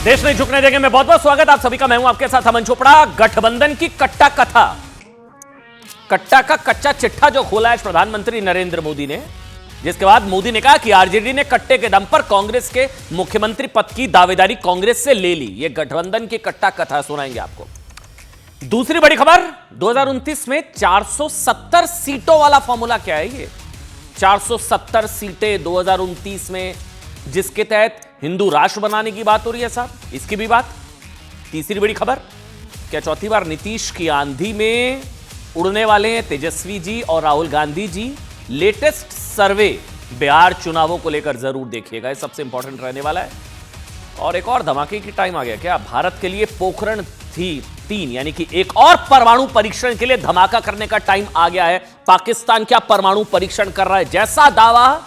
देश नहीं झुकने देंगे में बहुत बहुत स्वागत आप सभी का। मैं हूं आपके साथ अमन चोपड़ा। गठबंधन की कट्टा कथा, कट्टा का कच्चा चिट्ठा जो खोला है प्रधानमंत्री नरेंद्र मोदी ने, जिसके बाद मोदी ने कहा कि आरजेडी ने कट्टे के दम पर कांग्रेस के मुख्यमंत्री पद की दावेदारी कांग्रेस से ले ली। यह गठबंधन की कट्टा कथा सुनाएंगे आपको। दूसरी बड़ी खबर, 2029 में 470 सीटों वाला फॉर्मूला क्या है? ये 470 सीटें 2029 में, जिसके तहत हिंदू राष्ट्र बनाने की बात हो रही है साहब, इसकी भी बात। तीसरी बड़ी खबर, क्या चौथी बार नीतीश की आंधी में उड़ने वाले हैं तेजस्वी जी और राहुल गांधी जी? लेटेस्ट सर्वे बिहार चुनावों को लेकर जरूर देखिएगा, ये सबसे इंपॉर्टेंट रहने वाला है। और एक और धमाके की टाइम आ गया क्या? भारत के लिए पोखरण थी 3 यानी कि एक और परमाणु परीक्षण के लिए धमाका करने का टाइम आ गया है। पाकिस्तान क्या परमाणु परीक्षण कर रहा है जैसा दावा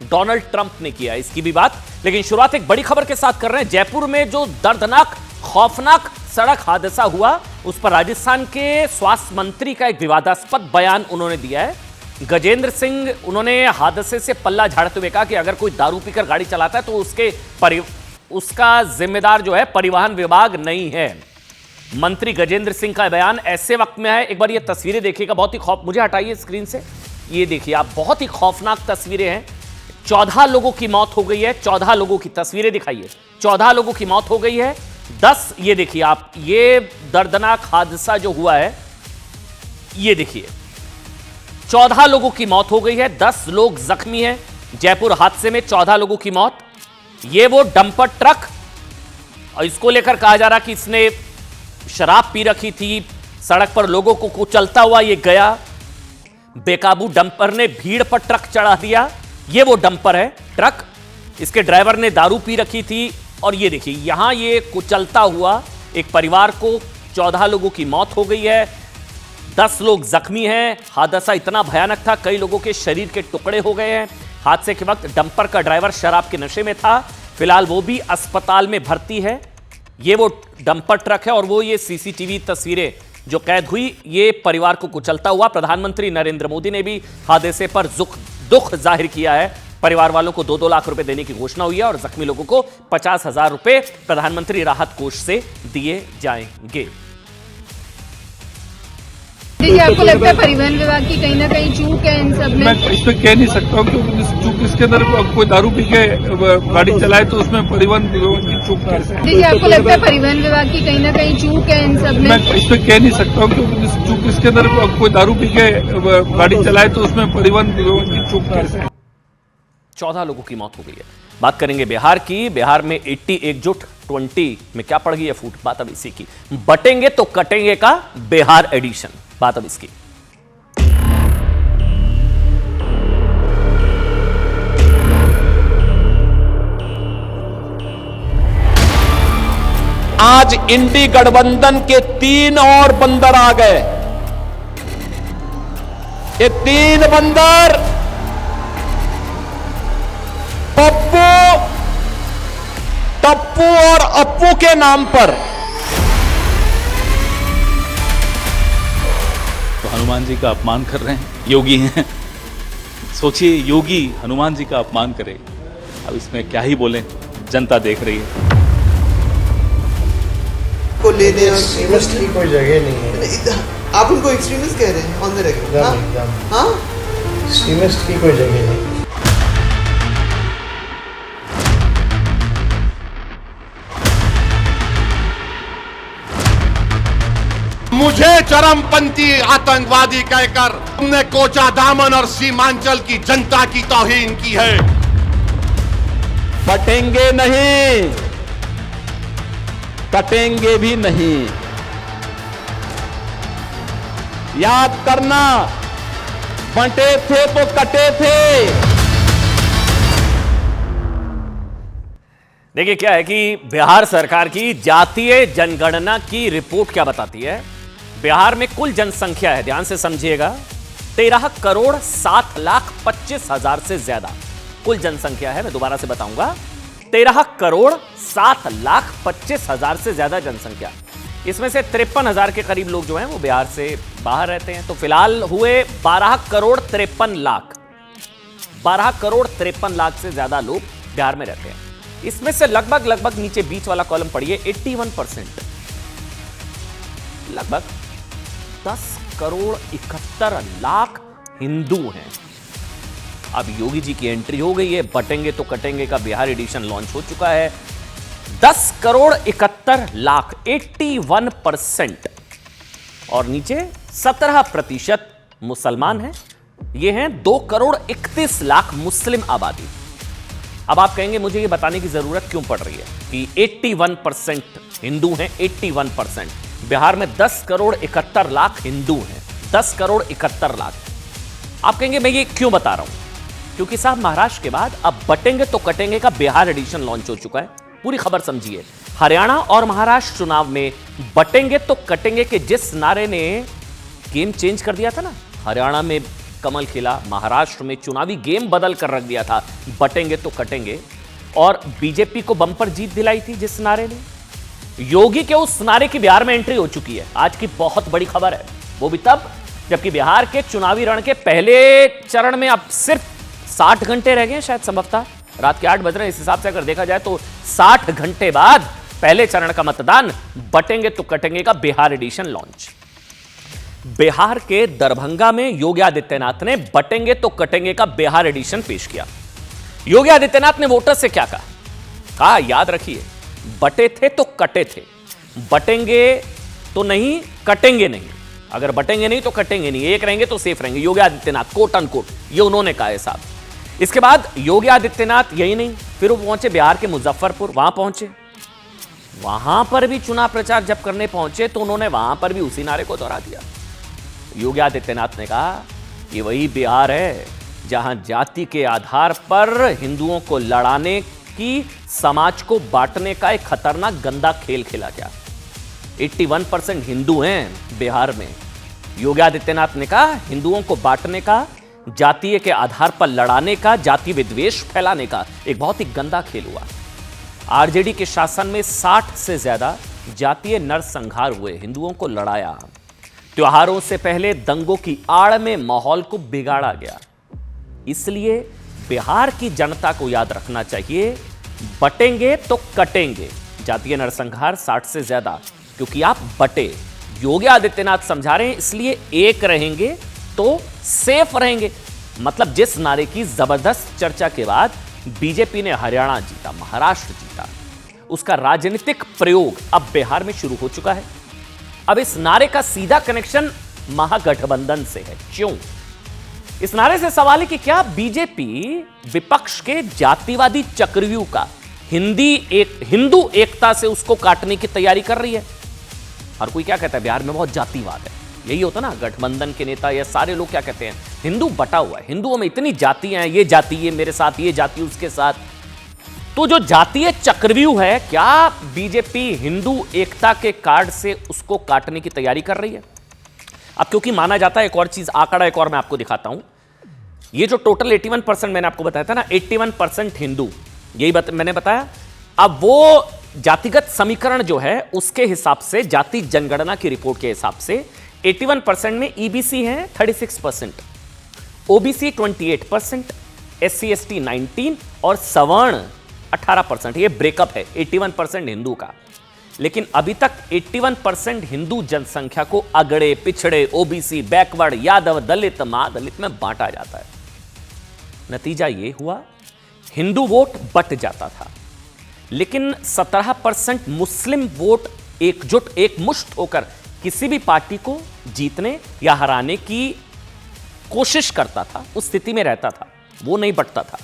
डोनाल्ड ट्रंप ने किया, इसकी भी बात। लेकिन शुरुआत एक बड़ी खबर के साथ कर रहे हैं। जयपुर में जो दर्दनाक खौफनाक सड़क हादसा हुआ, उस पर राजस्थान के स्वास्थ्य मंत्री का एक विवादास्पद बयान उन्होंने दिया है। गजेंद्र सिंह, उन्होंने हादसे से पल्ला झाड़ते हुए कहा कि अगर कोई दारू पीकर गाड़ी चलाता है तो उसका जिम्मेदार जो है परिवहन विभाग नहीं है। मंत्री गजेंद्र सिंह का बयान ऐसे वक्त में है, एक बार ये तस्वीरें देखिएगा। बहुत ही मुझे हटाइए स्क्रीन से, ये देखिए आप, बहुत ही खौफनाक तस्वीरें हैं। 14 लोगों की मौत हो गई है, 14 लोगों की तस्वीरें दिखाइए। 14 लोगों की मौत हो गई है, 10, ये देखिए आप, ये दर्दनाक हादसा जो हुआ है, ये देखिए 14 लोगों की मौत हो गई है, 10 लोग जख्मी हैं। जयपुर हादसे में 14 लोगों की मौत। ये वो डंपर ट्रक, और इसको लेकर कहा जा रहा कि इसने शराब पी रखी थी, सड़क पर लोगों को कुचलता हुआ ये गया, बेकाबू डंपर ने भीड़ पर ट्रक चढ़ा दिया। ये वो डंपर है ट्रक, इसके ड्राइवर ने दारू पी रखी थी, और ये देखिए यहां ये कुचलता हुआ एक परिवार को, 14 लोगों की मौत हो गई है, 10 लोग जख्मी हैं। हादसा इतना भयानक था, कई लोगों के शरीर के टुकड़े हो गए हैं। हादसे के वक्त डंपर का ड्राइवर शराब के नशे में था, फिलहाल वो भी अस्पताल में भर्ती है। ये वो डंपर ट्रक है और वो ये सीसीटीवी तस्वीरें जो कैद हुई, ये परिवार को कुचलता हुआ। प्रधानमंत्री नरेंद्र मोदी ने भी हादसे पर दुख जाहिर किया है। परिवार वालों को 2-2 लाख रुपए देने की घोषणा हुई है और जख्मी लोगों को 50,000 रुपए प्रधानमंत्री राहत कोष से दिए जाएंगे। देखिए, आपको लगता है परिवहन विभाग की कहीं ना कहीं चूक है इन सब में? मैं इसमें कह नहीं सकता हूँ क्योंकि चूक इसके अंदर कोई दारू पी के गाड़ी चलाए तो उसमें परिवहन विभाग की चूक कैसे है? देखिए, आपको लगता है परिवहन विभाग की कहीं ना कहीं चूक है इन सब में? मैं इसमें कह नहीं सकता हूँ क्योंकि चूक इसके अंदर कोई दारू पी के गाड़ी चलाए तो उसमें परिवहन विभाग की चूक कैसे है? 14 लोगों की मौत हो गई है। बात करेंगे बिहार की। बिहार में 80 एकजुट 20 में क्या पड़ गई है फूट, बात अब इसी की। बटेंगे तो कटेंगे का बिहार एडिशन, बात अब इसकी। आज इंडी गठबंधन के 3 और बंदर आ गए। ये 3 बंदर पप्पू, टप्पू और अप्पू के नाम पर। तो हनुमान जी का अपमान कर रहे हैं, योगी हैं। सोचिए, योगी हनुमान जी का अपमान करे, अब इसमें क्या ही बोलें, जनता देख रही है। को लेने एक्सट्रीमिस्ट की कोई जगह नहीं है। आप उनको एक्सट्रीमिस्ट कह रहे हैं ऑन द रिकॉर्ड? हाँ, एक्सट्रीमिस्ट की कोई जगह नहीं। मुझे चरमपंथी आतंकवादी कहकर तुमने कोचा दामन और सीमांचल की जनता की तौहीन की है। बटेंगे नहीं, कटेंगे भी नहीं। याद करना, बंटे थे तो कटे थे। देखिए क्या है कि बिहार सरकार की जातीय जनगणना की रिपोर्ट क्या बताती है। बिहार में कुल जनसंख्या है, ध्यान से समझिएगा, 13,07,25,000 से ज्यादा कुल जनसंख्या है। मैं दोबारा से बताऊंगा, 13,07,25,000 से ज्यादा जनसंख्या। इसमें से 53,000 के करीब लोग जो हैं वो बिहार से बाहर रहते हैं। तो फिलहाल हुए 12,53,00,000 से ज्यादा लोग बिहार में रहते हैं। इसमें से लगभग नीचे बीच वाला कॉलम पढ़िए, 81% लगभग 10 करोड़ 71 लाख हिंदू हैं। अब योगी जी की एंट्री हो गई है, बटेंगे तो कटेंगे का बिहार एडिशन लॉन्च हो चुका है। 10 करोड़ 71 लाख 81%, और नीचे 17% मुसलमान हैं। ये हैं 2 करोड़ 31 लाख मुस्लिम आबादी। अब आप कहेंगे मुझे ये बताने की जरूरत क्यों पड़ रही है कि 81% हिंदू हैं, 81%। बिहार में 10 करोड़ 71 लाख हिंदू हैं, 10 करोड़ 71 लाख। आप कहेंगे मैं ये क्यों बता रहा हूं, क्योंकि साहब महाराष्ट्र के बाद अब बटेंगे तो कटेंगे का बिहार एडिशन लॉन्च हो चुका है। पूरी खबर समझिए। हरियाणा और महाराष्ट्र चुनाव में बटेंगे तो कटेंगे के जिस नारे ने गेम चेंज कर दिया था ना, हरियाणा में कमल खिला, महाराष्ट्र में चुनावी गेम बदल कर रख दिया था, बटेंगे तो कटेंगे, और बीजेपी को बम्पर जीत दिलाई थी जिस नारे ने, योगी के उस नारे की बिहार में एंट्री हो चुकी है। आज की बहुत बड़ी खबर है, वो भी तब जबकि बिहार के चुनावी रण के पहले चरण में अब सिर्फ 60 घंटे रह गए, शायद संभवतः रात के 8 बज रहे हैं। इस हिसाब से अगर देखा जाए तो 60 घंटे बाद पहले चरण का मतदान, बटेंगे तो कटेंगे का बिहार एडिशन लॉन्च। बिहार के दरभंगा में योगी आदित्यनाथ ने बटेंगे तो कटेंगे का बिहार एडिशन पेश किया। योगी आदित्यनाथ ने वोटर से क्या कहा, याद रखिए, बटे थे तो कटे थे, बटेंगे तो नहीं, कटेंगे नहीं। अगर बटेंगे नहीं तो कटेंगे नहीं, एक रहेंगे तो सेफ रहेंगे। योगी आदित्यनाथ कोट अनकोट ये उन्होंने कहा है साहब। इसके बाद योगी आदित्यनाथ यही नहीं, फिर वो पहुंचे बिहार के मुजफ्फरपुर, वहां पहुंचे, वहां पर भी चुनाव प्रचार जब करने पहुंचे तो उन्होंने वहां पर भी उसी नारे को दोहरा दिया। योगी आदित्यनाथ ने कहा ये वही बिहार है जहां जाति के आधार पर हिंदुओं को लड़ाने की, समाज को बांटने का एक खतरनाक गंदा खेल खेला गया। 81% हिंदू हैं बिहार में। योगी आदित्यनाथ ने कहा हिंदुओं को बांटने का, जातीय के आधार पर लड़ाने का, जाति विद्वेष फैलाने का एक बहुत ही गंदा खेल हुआ। आरजेडी के शासन में 60 से ज्यादा जातीय नरसंहार हुए, हिंदुओं को लड़ाया। त्योहारों से पहले दंगों की आड़ में माहौल को बिगाड़ा गया। इसलिए बिहार की जनता को याद रखना चाहिए, बटेंगे तो कटेंगे। जातीय नरसंहार 60 से ज्यादा, क्योंकि आप बटे। योगी आदित्यनाथ समझा रहे हैं इसलिए एक रहेंगे तो सेफ रहेंगे। मतलब जिस नारे की जबरदस्त चर्चा के बाद बीजेपी ने हरियाणा जीता, महाराष्ट्र जीता, उसका राजनीतिक प्रयोग अब बिहार में शुरू हो चुका है। अब इस नारे का सीधा कनेक्शन महागठबंधन से है। क्यों? इस नारे से सवाल है कि क्या बीजेपी विपक्ष के जातिवादी चक्रव्यूह का हिंदू एकता से उसको काटने की तैयारी कर रही है? हर कोई क्या कहता है, बिहार में बहुत जातिवाद है, यही होता ना। गठबंधन के नेता या सारे लोग क्या कहते हैं, हिंदू बटा हुआ है, हिंदुओं में इतनी जातियां हैं, ये जाति ये मेरे साथ, ये जाति उसके साथ। तो जो जातीय चक्रव्यूह है, क्या बीजेपी हिंदू एकता के कार्ड से उसको काटने की तैयारी कर रही है? अब क्योंकि माना जाता है, एक और चीज, आंकड़ा एक और मैं आपको दिखाता हूं। ये जो टोटल 81% मैंने आपको बताया था ना, 81% हिंदू, यही मैंने बताया। अब वो जातिगत समीकरण जो है उसके हिसाब से, जाति जनगणना की रिपोर्ट के हिसाब से 81% में ईबीसी है 36%, ओबीसी 28%, एससी एसटी 19% और सवर्ण 18%। ये ब्रेकअप है 81% हिंदू का। लेकिन अभी तक 81% हिंदू जनसंख्या को अगड़े, पिछड़े, ओबीसी, बैकवर्ड, यादव, दलित, महादलित में बांटा जाता है। नतीजा ये हुआ, हिंदू वोट बट जाता था, लेकिन 17% मुस्लिम वोट एकजुट, एकमुश्त होकर किसी भी पार्टी को जीतने या हराने की कोशिश करता था, उस स्थिति में रहता था, वो नहीं बटता था।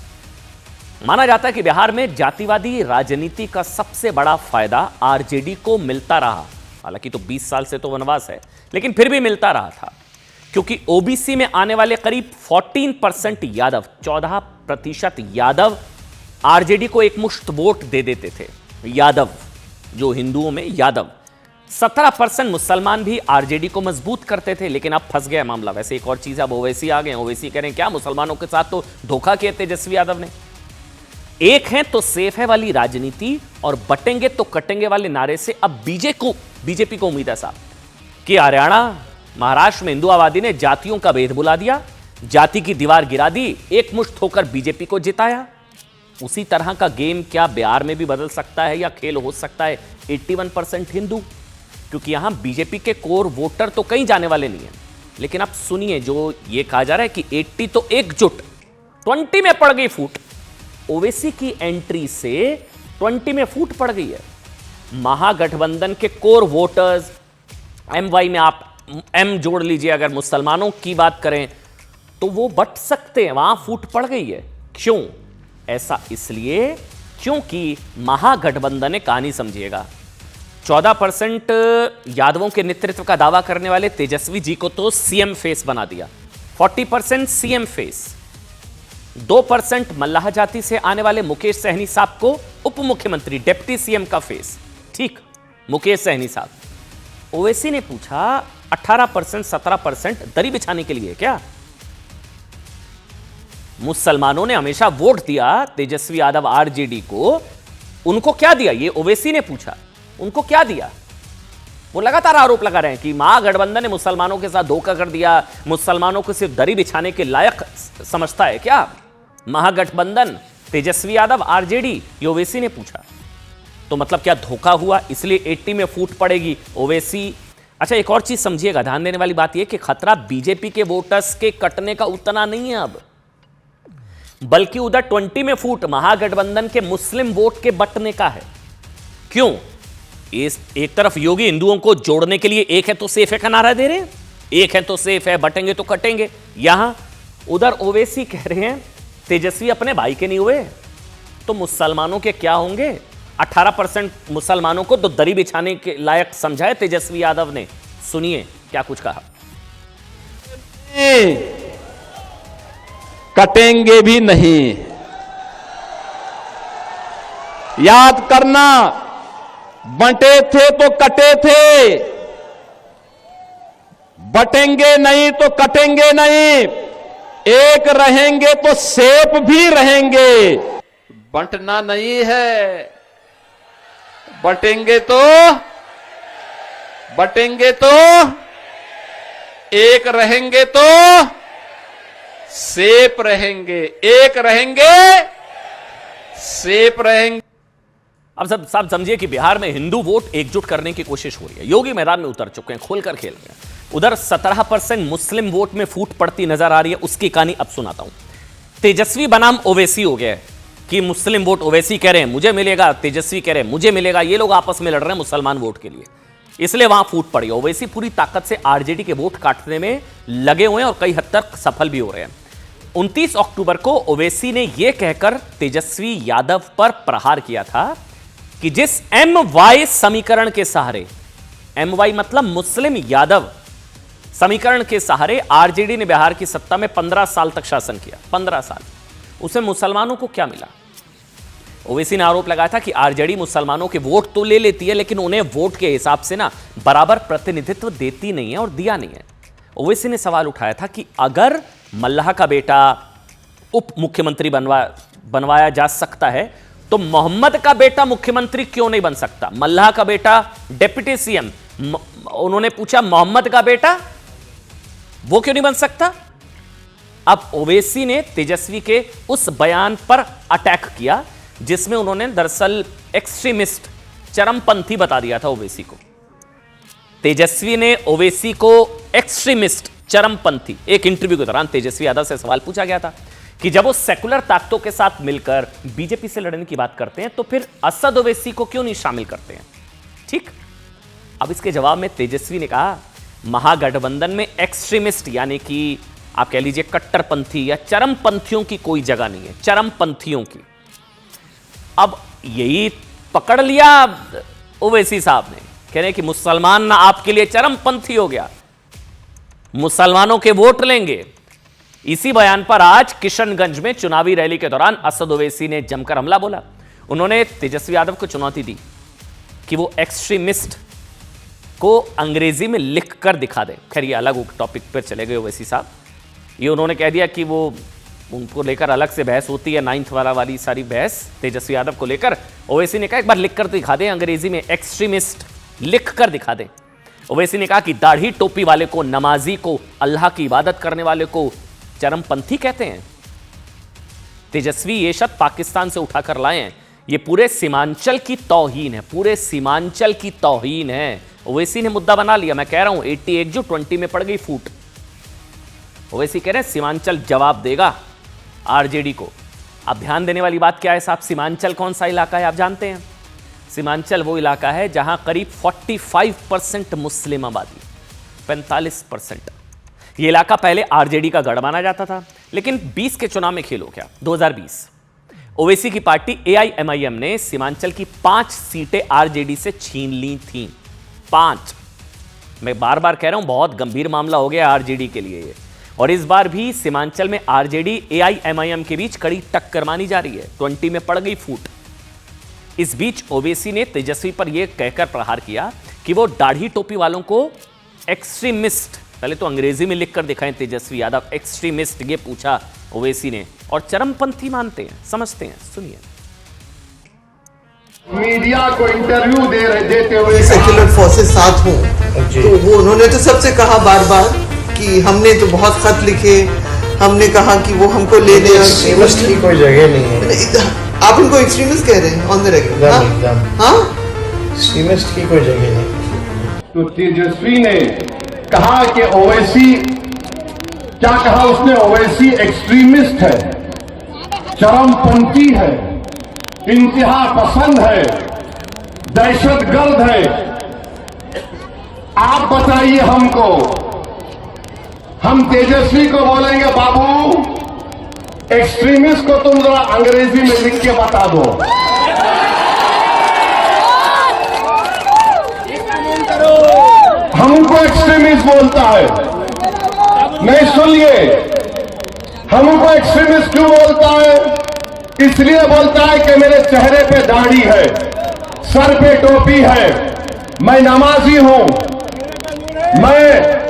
माना जाता है कि बिहार में जातिवादी राजनीति का सबसे बड़ा फायदा आरजेडी को मिलता रहा। हालांकि तो 20 साल से तो वनवास है, लेकिन फिर भी मिलता रहा था, क्योंकि ओबीसी में आने वाले करीब 14% यादव, 14% यादव आरजेडी को एकमुश्त वोट दे देते थे। यादव, जो हिंदुओं में यादव, 17% मुसलमान भी आरजेडी को मजबूत करते थे। लेकिन अब फंस गया मामला। वैसे एक और चीज, अब ओवैसी आ गए। ओवैसी कह रहे हैं क्या मुसलमानों के साथ तो धोखा किया तेजस्वी यादव ने। एक है तो सेफ है वाली राजनीति और बटेंगे तो कटेंगे वाले नारे से अब बीजेपी को उम्मीद है साहब कि हरियाणा, महाराष्ट्र में हिंदू आबादी ने जातियों का भेद बुला दिया, जाति की दीवार गिरा दी, एकमुश्त होकर बीजेपी को जिताया। उसी तरह का गेम क्या बिहार में भी बदल सकता है या खेल हो सकता है 81% हिंदू? क्योंकि यहां बीजेपी के कोर वोटर तो कहीं जाने वाले नहीं है। लेकिन आप सुनिए, जो ये कहा जा रहा है कि 80 तो एकजुट, 20 में पड़ गई फूट। ओवैसी की एंट्री से 20 में फूट पड़ गई है। महागठबंधन के कोर वोटर्स, MY में आप M जोड़ लीजिए, अगर मुसलमानों की बात करें तो वो बट सकते हैं, वहां फूट पड़ गई है। क्यों? ऐसा इसलिए क्योंकि महागठबंधन ने कहानी समझिएगा, 14% यादवों के नेतृत्व का दावा करने वाले तेजस्वी जी को तो सीएम फेस बना दिया, 40% सीएम फेस, 2% मल्लाह जाति से आने वाले मुकेश सहनी साहब को उप मुख्यमंत्री डिप्टी सीएम का फेस। ठीक, मुकेश सहनी साहब। ओवैसी ने पूछा 18% 17% दरी बिछाने के लिए क्या? मुसलमानों ने हमेशा वोट दिया तेजस्वी यादव आरजेडी को, उनको क्या दिया? ये ओवैसी ने पूछा, उनको क्या दिया? वो लगातार आरोप लगा रहे हैं कि महागठबंधन ने मुसलमानों के साथ धोखा कर दिया, मुसलमानों को सिर्फ दरी बिछाने के लायक समझता है क्या महागठबंधन, तेजस्वी यादव आरजेडी? ये ओवैसी ने पूछा। तो मतलब क्या धोखा हुआ, इसलिए 80 में फूट पड़ेगी ओवैसी? अच्छा, एक और चीज समझिएगा, ध्यान देने वाली बात यह कि खतरा बीजेपी के वोटर्स के कटने का उतना नहीं है अब, बल्कि उधर 20 में फूट महागठबंधन के मुस्लिम वोट के बटने का है। क्यों? एक तरफ योगी हिंदुओं को जोड़ने के लिए एक है तो सेफ है का नारा दे रहे हैं, एक है तो सेफ है, बटेंगे तो कटेंगे। यहां उधर ओवैसी कह रहे हैं तेजस्वी अपने भाई के नहीं हुए तो मुसलमानों के क्या होंगे? 18% मुसलमानों को तो दरी बिछाने के लायक समझाए तेजस्वी यादव ने। सुनिए क्या कुछ कहा। कटेंगे भी नहीं, याद करना, बंटे थे तो कटे थे, बटेंगे नहीं तो कटेंगे नहीं, एक रहेंगे तो सेफ भी रहेंगे। बंटना नहीं है, बटेंगे तो एक रहेंगे तो सेफ रहेंगे, एक रहेंगे सेफ रहेंगे। अब सब साहब समझिए कि बिहार में हिंदू वोट एकजुट करने की कोशिश हो रही है। योगी मैदान में उतर चुके हैं, खोलकर खेल रहे हैं। उधर 17% मुस्लिम वोट में फूट पड़ती नजर आ रही है। उसकी कहानी अब सुनाता हूं। तेजस्वी बनाम ओवैसी हो गया कि मुस्लिम वोट ओवैसी कह रहे हैं मुझे मिलेगा, तेजस्वी कह रहे हैं मुझे मिलेगा। ये लोग आपस में लड़ रहे हैं मुसलमान वोट के लिए, इसलिए वहां फूट पड़ी। ओवैसी पूरी ताकत से आरजेडी के वोट काटने में लगे हुए हैं और कई हद तक सफल भी हो रहे हैं। 29 अक्टूबर को ओवैसी ने यह कहकर तेजस्वी यादव पर प्रहार किया था कि जिस MY समीकरण के सहारे, MY मतलब मुस्लिम यादव समीकरण के सहारे आरजेडी ने बिहार की सत्ता में 15 साल तक शासन किया, 15 साल, उसे मुसलमानों को क्या मिला? ओवैसी ने आरोप लगाया था कि आरजेडी मुसलमानों के वोट तो ले लेती है लेकिन उन्हें वोट के हिसाब से ना बराबर प्रतिनिधित्व देती नहीं है और दिया नहीं है। ओवैसी ने सवाल उठाया था कि अगर मल्लाह का बेटा उप मुख्यमंत्री बनवाया जा सकता है तो मोहम्मद का बेटा मुख्यमंत्री क्यों नहीं बन सकता? मल्लाह का बेटा डिप्टी सीएम, उन्होंने पूछा मोहम्मद का बेटा वो क्यों नहीं बन सकता? अब ओवैसी ने तेजस्वी के उस बयान पर अटैक किया जिसमें उन्होंने दरअसल एक्सट्रीमिस्ट, चरमपंथी बता दिया था ओवैसी को। तेजस्वी ने ओवैसी को एक्सट्रीमिस्ट, चरमपंथी, एक इंटरव्यू के दौरान तेजस्वी यादव से सवाल पूछा गया था कि जब वो सेकुलर ताकतों के साथ मिलकर बीजेपी से लड़ने की बात करते हैं तो फिर असद ओवैसी को क्यों नहीं शामिल करते हैं? ठीक, अब इसके जवाब में तेजस्वी ने कहा महागठबंधन में एक्सट्रीमिस्ट यानी कि आप कह लीजिए कट्टरपंथी या चरमपंथियों की कोई जगह नहीं है, चरमपंथियों की। अब यही पकड़ लिया ओवैसी साहब ने, कह रहे कि मुसलमान ना आपके लिए चरमपंथी हो गया, मुसलमानों के वोट लेंगे। इसी बयान पर आज किशनगंज में चुनावी रैली के दौरान असद ओवैसी ने जमकर हमला बोला। उन्होंने तेजस्वी यादव को चुनौती दी कि वो एक्सट्रीमिस्ट को अंग्रेजी में लिख कर दिखा दे। खैर ये अलग टॉपिक पर चले गए ओवैसी साहब। ये उन्होंने कह दिया कि वो उनको लेकर अलग से बहस होती है, 9th वाली सारी बहस तेजस्वी यादव को लेकर। ओवैसी ने कहा एक बार लिख कर दिखा दे अंग्रेजी में, एक्सट्रीमिस्ट लिख कर दिखा दे। ओवैसी ने कहा कि दाढ़ी टोपी वाले को, नमाजी को, अल्लाह की इबादत करने वाले को चरमपंथी कहते हैं। तेजस्वी ये शब्द पाकिस्तान से उठाकर लाए हैं। ये पूरे सीमांचल की तौहीन है, पूरे सीमांचल की तौहीन है। ओवैसी ने मुद्दा बना लिया। मैं कह रहा हूं 81 जो 20 में पड़ गई फूट। ओवैसी कह रहे हैं सीमांचल जवाब देगा आरजेडी को। अब ध्यान देने वाली बात क्या है साहब, सीमांचल कौन सा इलाका है आप जानते हैं? सीमांचल वो इलाका है जहां करीब 45% मुस्लिम आबादी, 45%। ये इलाका पहले आरजेडी का गढ़ माना जाता था, लेकिन 20 के चुनाव में खेल हो गया। 2020 ओवैसी की पार्टी एआईएमआईएम ने सीमांचल की 5 सीटें आरजेडी से छीन ली थीं। 5। मैं बार बार कह रहा हूं बहुत गंभीर मामला हो गया आरजेडी के लिए ये। और इस बार भी सीमांचल में आरजेडी एआईएमआईएम के बीच कड़ी टक्कर मानी जा रही है। 20 में पड़ गई फूट। इस बीच ओवैसी ने तेजस्वी पर यह कहकर प्रहार किया कि वो दाढ़ी टोपी वालों को एक्सट्रीमिस्ट, पहले तो अंग्रेजी में लिखकर दिखाएं तेजस्वी यादव, एक्सट्रीमिस्ट ये पूछा ओवैसी ने, और चरमपंथी मानते हैं, समझते हैं। सुनिए। मीडिया को इंटरव्यू देते हुए सेक्युलर फोर्सेस साथ हों, तो वो उन्होंने तो सबसे कहा बार बार कि हमने तो बहुत खत लिखे, हमने कहा कि वो हमको ले लें। एक्सट्रीमिस्ट की कोई जगह नहीं है। आप उनको एक्सट्रीमिस्ट कह रहे हैं ऑन द रेकॉर्ड? हाँ, एक्सट्रीमिस्ट की कोई जगह नहीं। तो तेजस्वी ने कहा कि ओवैसी, क्या कहा उसने? ओवैसी एक्सट्रीमिस्ट है, चरमपंथी है, इंतहा पसंद है, दहशतगर्द है। आप बताइए हमको, हम तेजस्वी को बोलेंगे बाबू एक्सट्रीमिस्ट को तुम जरा अंग्रेजी में लिख के बता दो। हमको एक्सट्रीमिस्ट बोलता है, नहीं सुनिए, हमको एक्सट्रीमिस्ट क्यों बोलता है? इसलिए बोलता है कि मेरे चेहरे पे दाढ़ी है, सर पे टोपी है, मैं नमाजी हूं, मैं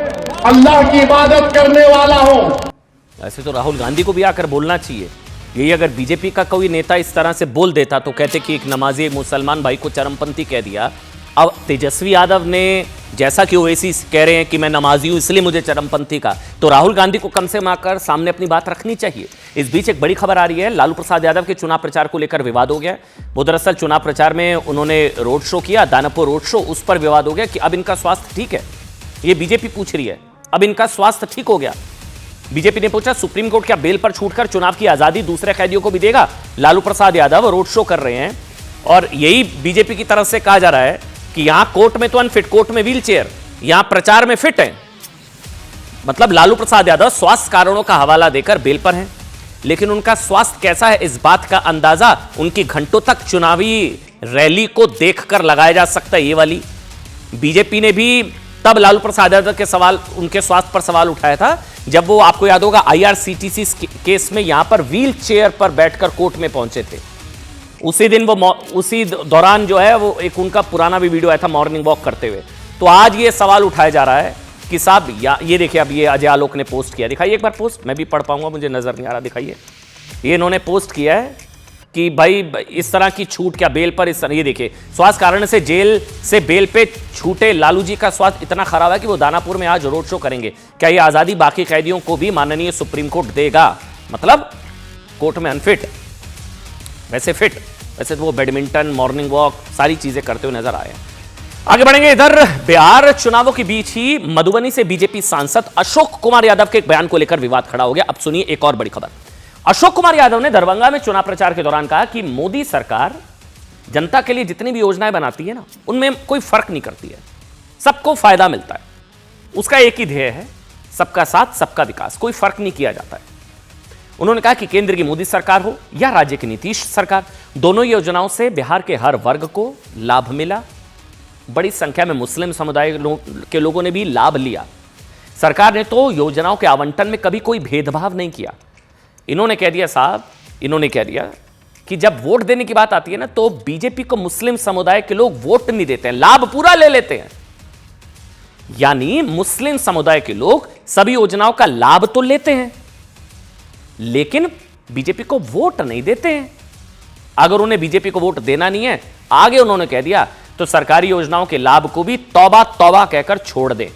अल्लाह की इबादत करने वाला हूं। ऐसे तो राहुल गांधी को भी आकर बोलना चाहिए। यही अगर बीजेपी का कोई नेता इस तरह से बोल देता तो कहते कि एक नमाजी मुसलमान भाई को चरमपंथी कह दिया। अब तेजस्वी यादव ने, जैसा कि ओवैसी कह रहे हैं कि मैं नमाजी हूं इसलिए मुझे चरमपंथी का, तो राहुल गांधी को कम से कम आकर सामने अपनी बात रखनी चाहिए। इस बीच एक बड़ी खबर आ रही है, लालू प्रसाद यादव के चुनाव प्रचार को लेकर विवाद हो गया। वो दरअसल चुनाव प्रचार में उन्होंने रोड शो किया, दानापुर रोड शो, उस पर विवाद हो गया कि अब इनका स्वास्थ्य ठीक है। ये बीजेपी पूछ रही है, अब इनका स्वास्थ्य ठीक हो गया। बीजेपी ने पूछा सुप्रीम कोर्ट क्या बेल पर छूटकर चुनाव की आजादी दूसरे कैदियों को भी देगा? लालू प्रसाद यादव रोड शो कर रहे हैं और यही बीजेपी की तरफ से कहा जा रहा है कि यहां कोर्ट में तो अनफिट, कोर्ट में व्हील चेयर, यहां प्रचार में फिट है। मतलब लालू प्रसाद यादव स्वास्थ्य कारणों का हवाला देकर बेल पर हैं, लेकिन उनका स्वास्थ्य कैसा है इस बात का अंदाजा उनकी घंटों तक चुनावी रैली को देखकर लगाया जा सकता है। ये वाली बीजेपी ने भी तब लालू प्रसाद यादव के सवाल, उनके स्वास्थ्य पर सवाल उठाया था जब वो, आपको याद होगा, आईआरसीटीसी केस में यहां पर व्हील चेयर पर बैठकर कोर्ट में पहुंचे थे। उसी दिन वो, उसी दौरान जो है वो एक उनका पुराना भी वीडियो आया था मॉर्निंग वॉक करते हुए। तो आज ये सवाल उठाया जा रहा है कि साहब ये देखिए, अब ये अजय आलोक ने पोस्ट किया, दिखाइए एक बार पोस्ट, मैं भी पढ़ पाऊंगा, मुझे नजर नहीं आ रहा, दिखाइए। ये इन्होंने पोस्ट किया है कि भाई इस तरह की छूट क्या बेल पर, इस तरह, ये देखिए, स्वास्थ्य कारण से जेल से बेल पे छूटे लालू जी का स्वास्थ्य इतना खराब है कि वो दानापुर में आज रोड शो करेंगे। क्या ये आजादी बाकी कैदियों को भी माननीय सुप्रीम कोर्ट देगा? मतलब कोर्ट में अनफिट, वैसे फिट, वैसे तो वो बैडमिंटन, मॉर्निंग वॉक, सारी चीजें करते हुए नजर आए। आगे बढ़ेंगे। इधर बिहार चुनावों के बीच ही मधुबनी से बीजेपी सांसद अशोक कुमार यादव के एक बयान को लेकर विवाद खड़ा हो गया। अब सुनिए एक और बड़ी खबर। अशोक कुमार यादव ने दरभंगा में चुनाव प्रचार के दौरान कहा कि मोदी सरकार जनता के लिए जितनी भी योजनाएं बनाती है ना, उनमें कोई फर्क नहीं करती है, सबको फायदा मिलता है। उसका एक ही ध्येय है, सबका साथ सबका विकास, कोई फर्क नहीं किया जाता है। उन्होंने कहा कि केंद्र की मोदी सरकार हो या राज्य की नीतीश सरकार, दोनों योजनाओं से बिहार के हर वर्ग को लाभ मिला। बड़ी संख्या में मुस्लिम समुदाय के लोगों ने भी लाभ लिया। सरकार ने तो योजनाओं के आवंटन में कभी कोई भेदभाव नहीं किया। इन्होंने कह दिया साहब, इन्होंने कह दिया कि जब वोट देने की बात आती है ना, तो बीजेपी को मुस्लिम समुदाय के लोग वोट नहीं देते हैं, लाभ पूरा ले लेते हैं। यानी मुस्लिम समुदाय के लोग सभी योजनाओं का लाभ तो लेते हैं, लेकिन बीजेपी को वोट नहीं देते हैं। अगर उन्हें बीजेपी को वोट देना नहीं है, आगे उन्होंने कह दिया, तो सरकारी योजनाओं के लाभ को भी तौबा तौबा कहकर छोड़ दें।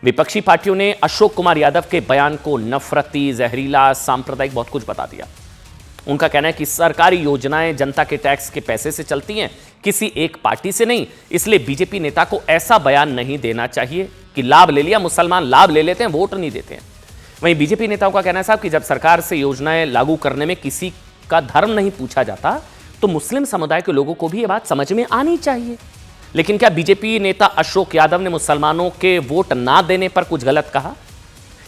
विपक्षी पार्टियों ने अशोक कुमार यादव के बयान को नफरती, जहरीला, सांप्रदायिक बहुत कुछ बता दिया। उनका कहना है कि सरकारी योजनाएं जनता के टैक्स के पैसे से चलती हैं, किसी एक पार्टी से नहीं। इसलिए बीजेपी नेता को ऐसा बयान नहीं देना चाहिए कि लाभ ले लिया, मुसलमान लाभ ले लेते हैं, वोट नहीं देते हैं। वहीं बीजेपी नेताओं का कहना है साहब कि जब सरकार से योजनाएं लागू करने में किसी का धर्म नहीं पूछा जाता तो मुस्लिम समुदाय के लोगों को भी यह बात समझ में आनी चाहिए। लेकिन क्या बीजेपी नेता अशोक यादव ने मुसलमानों के वोट ना देने पर कुछ गलत कहा?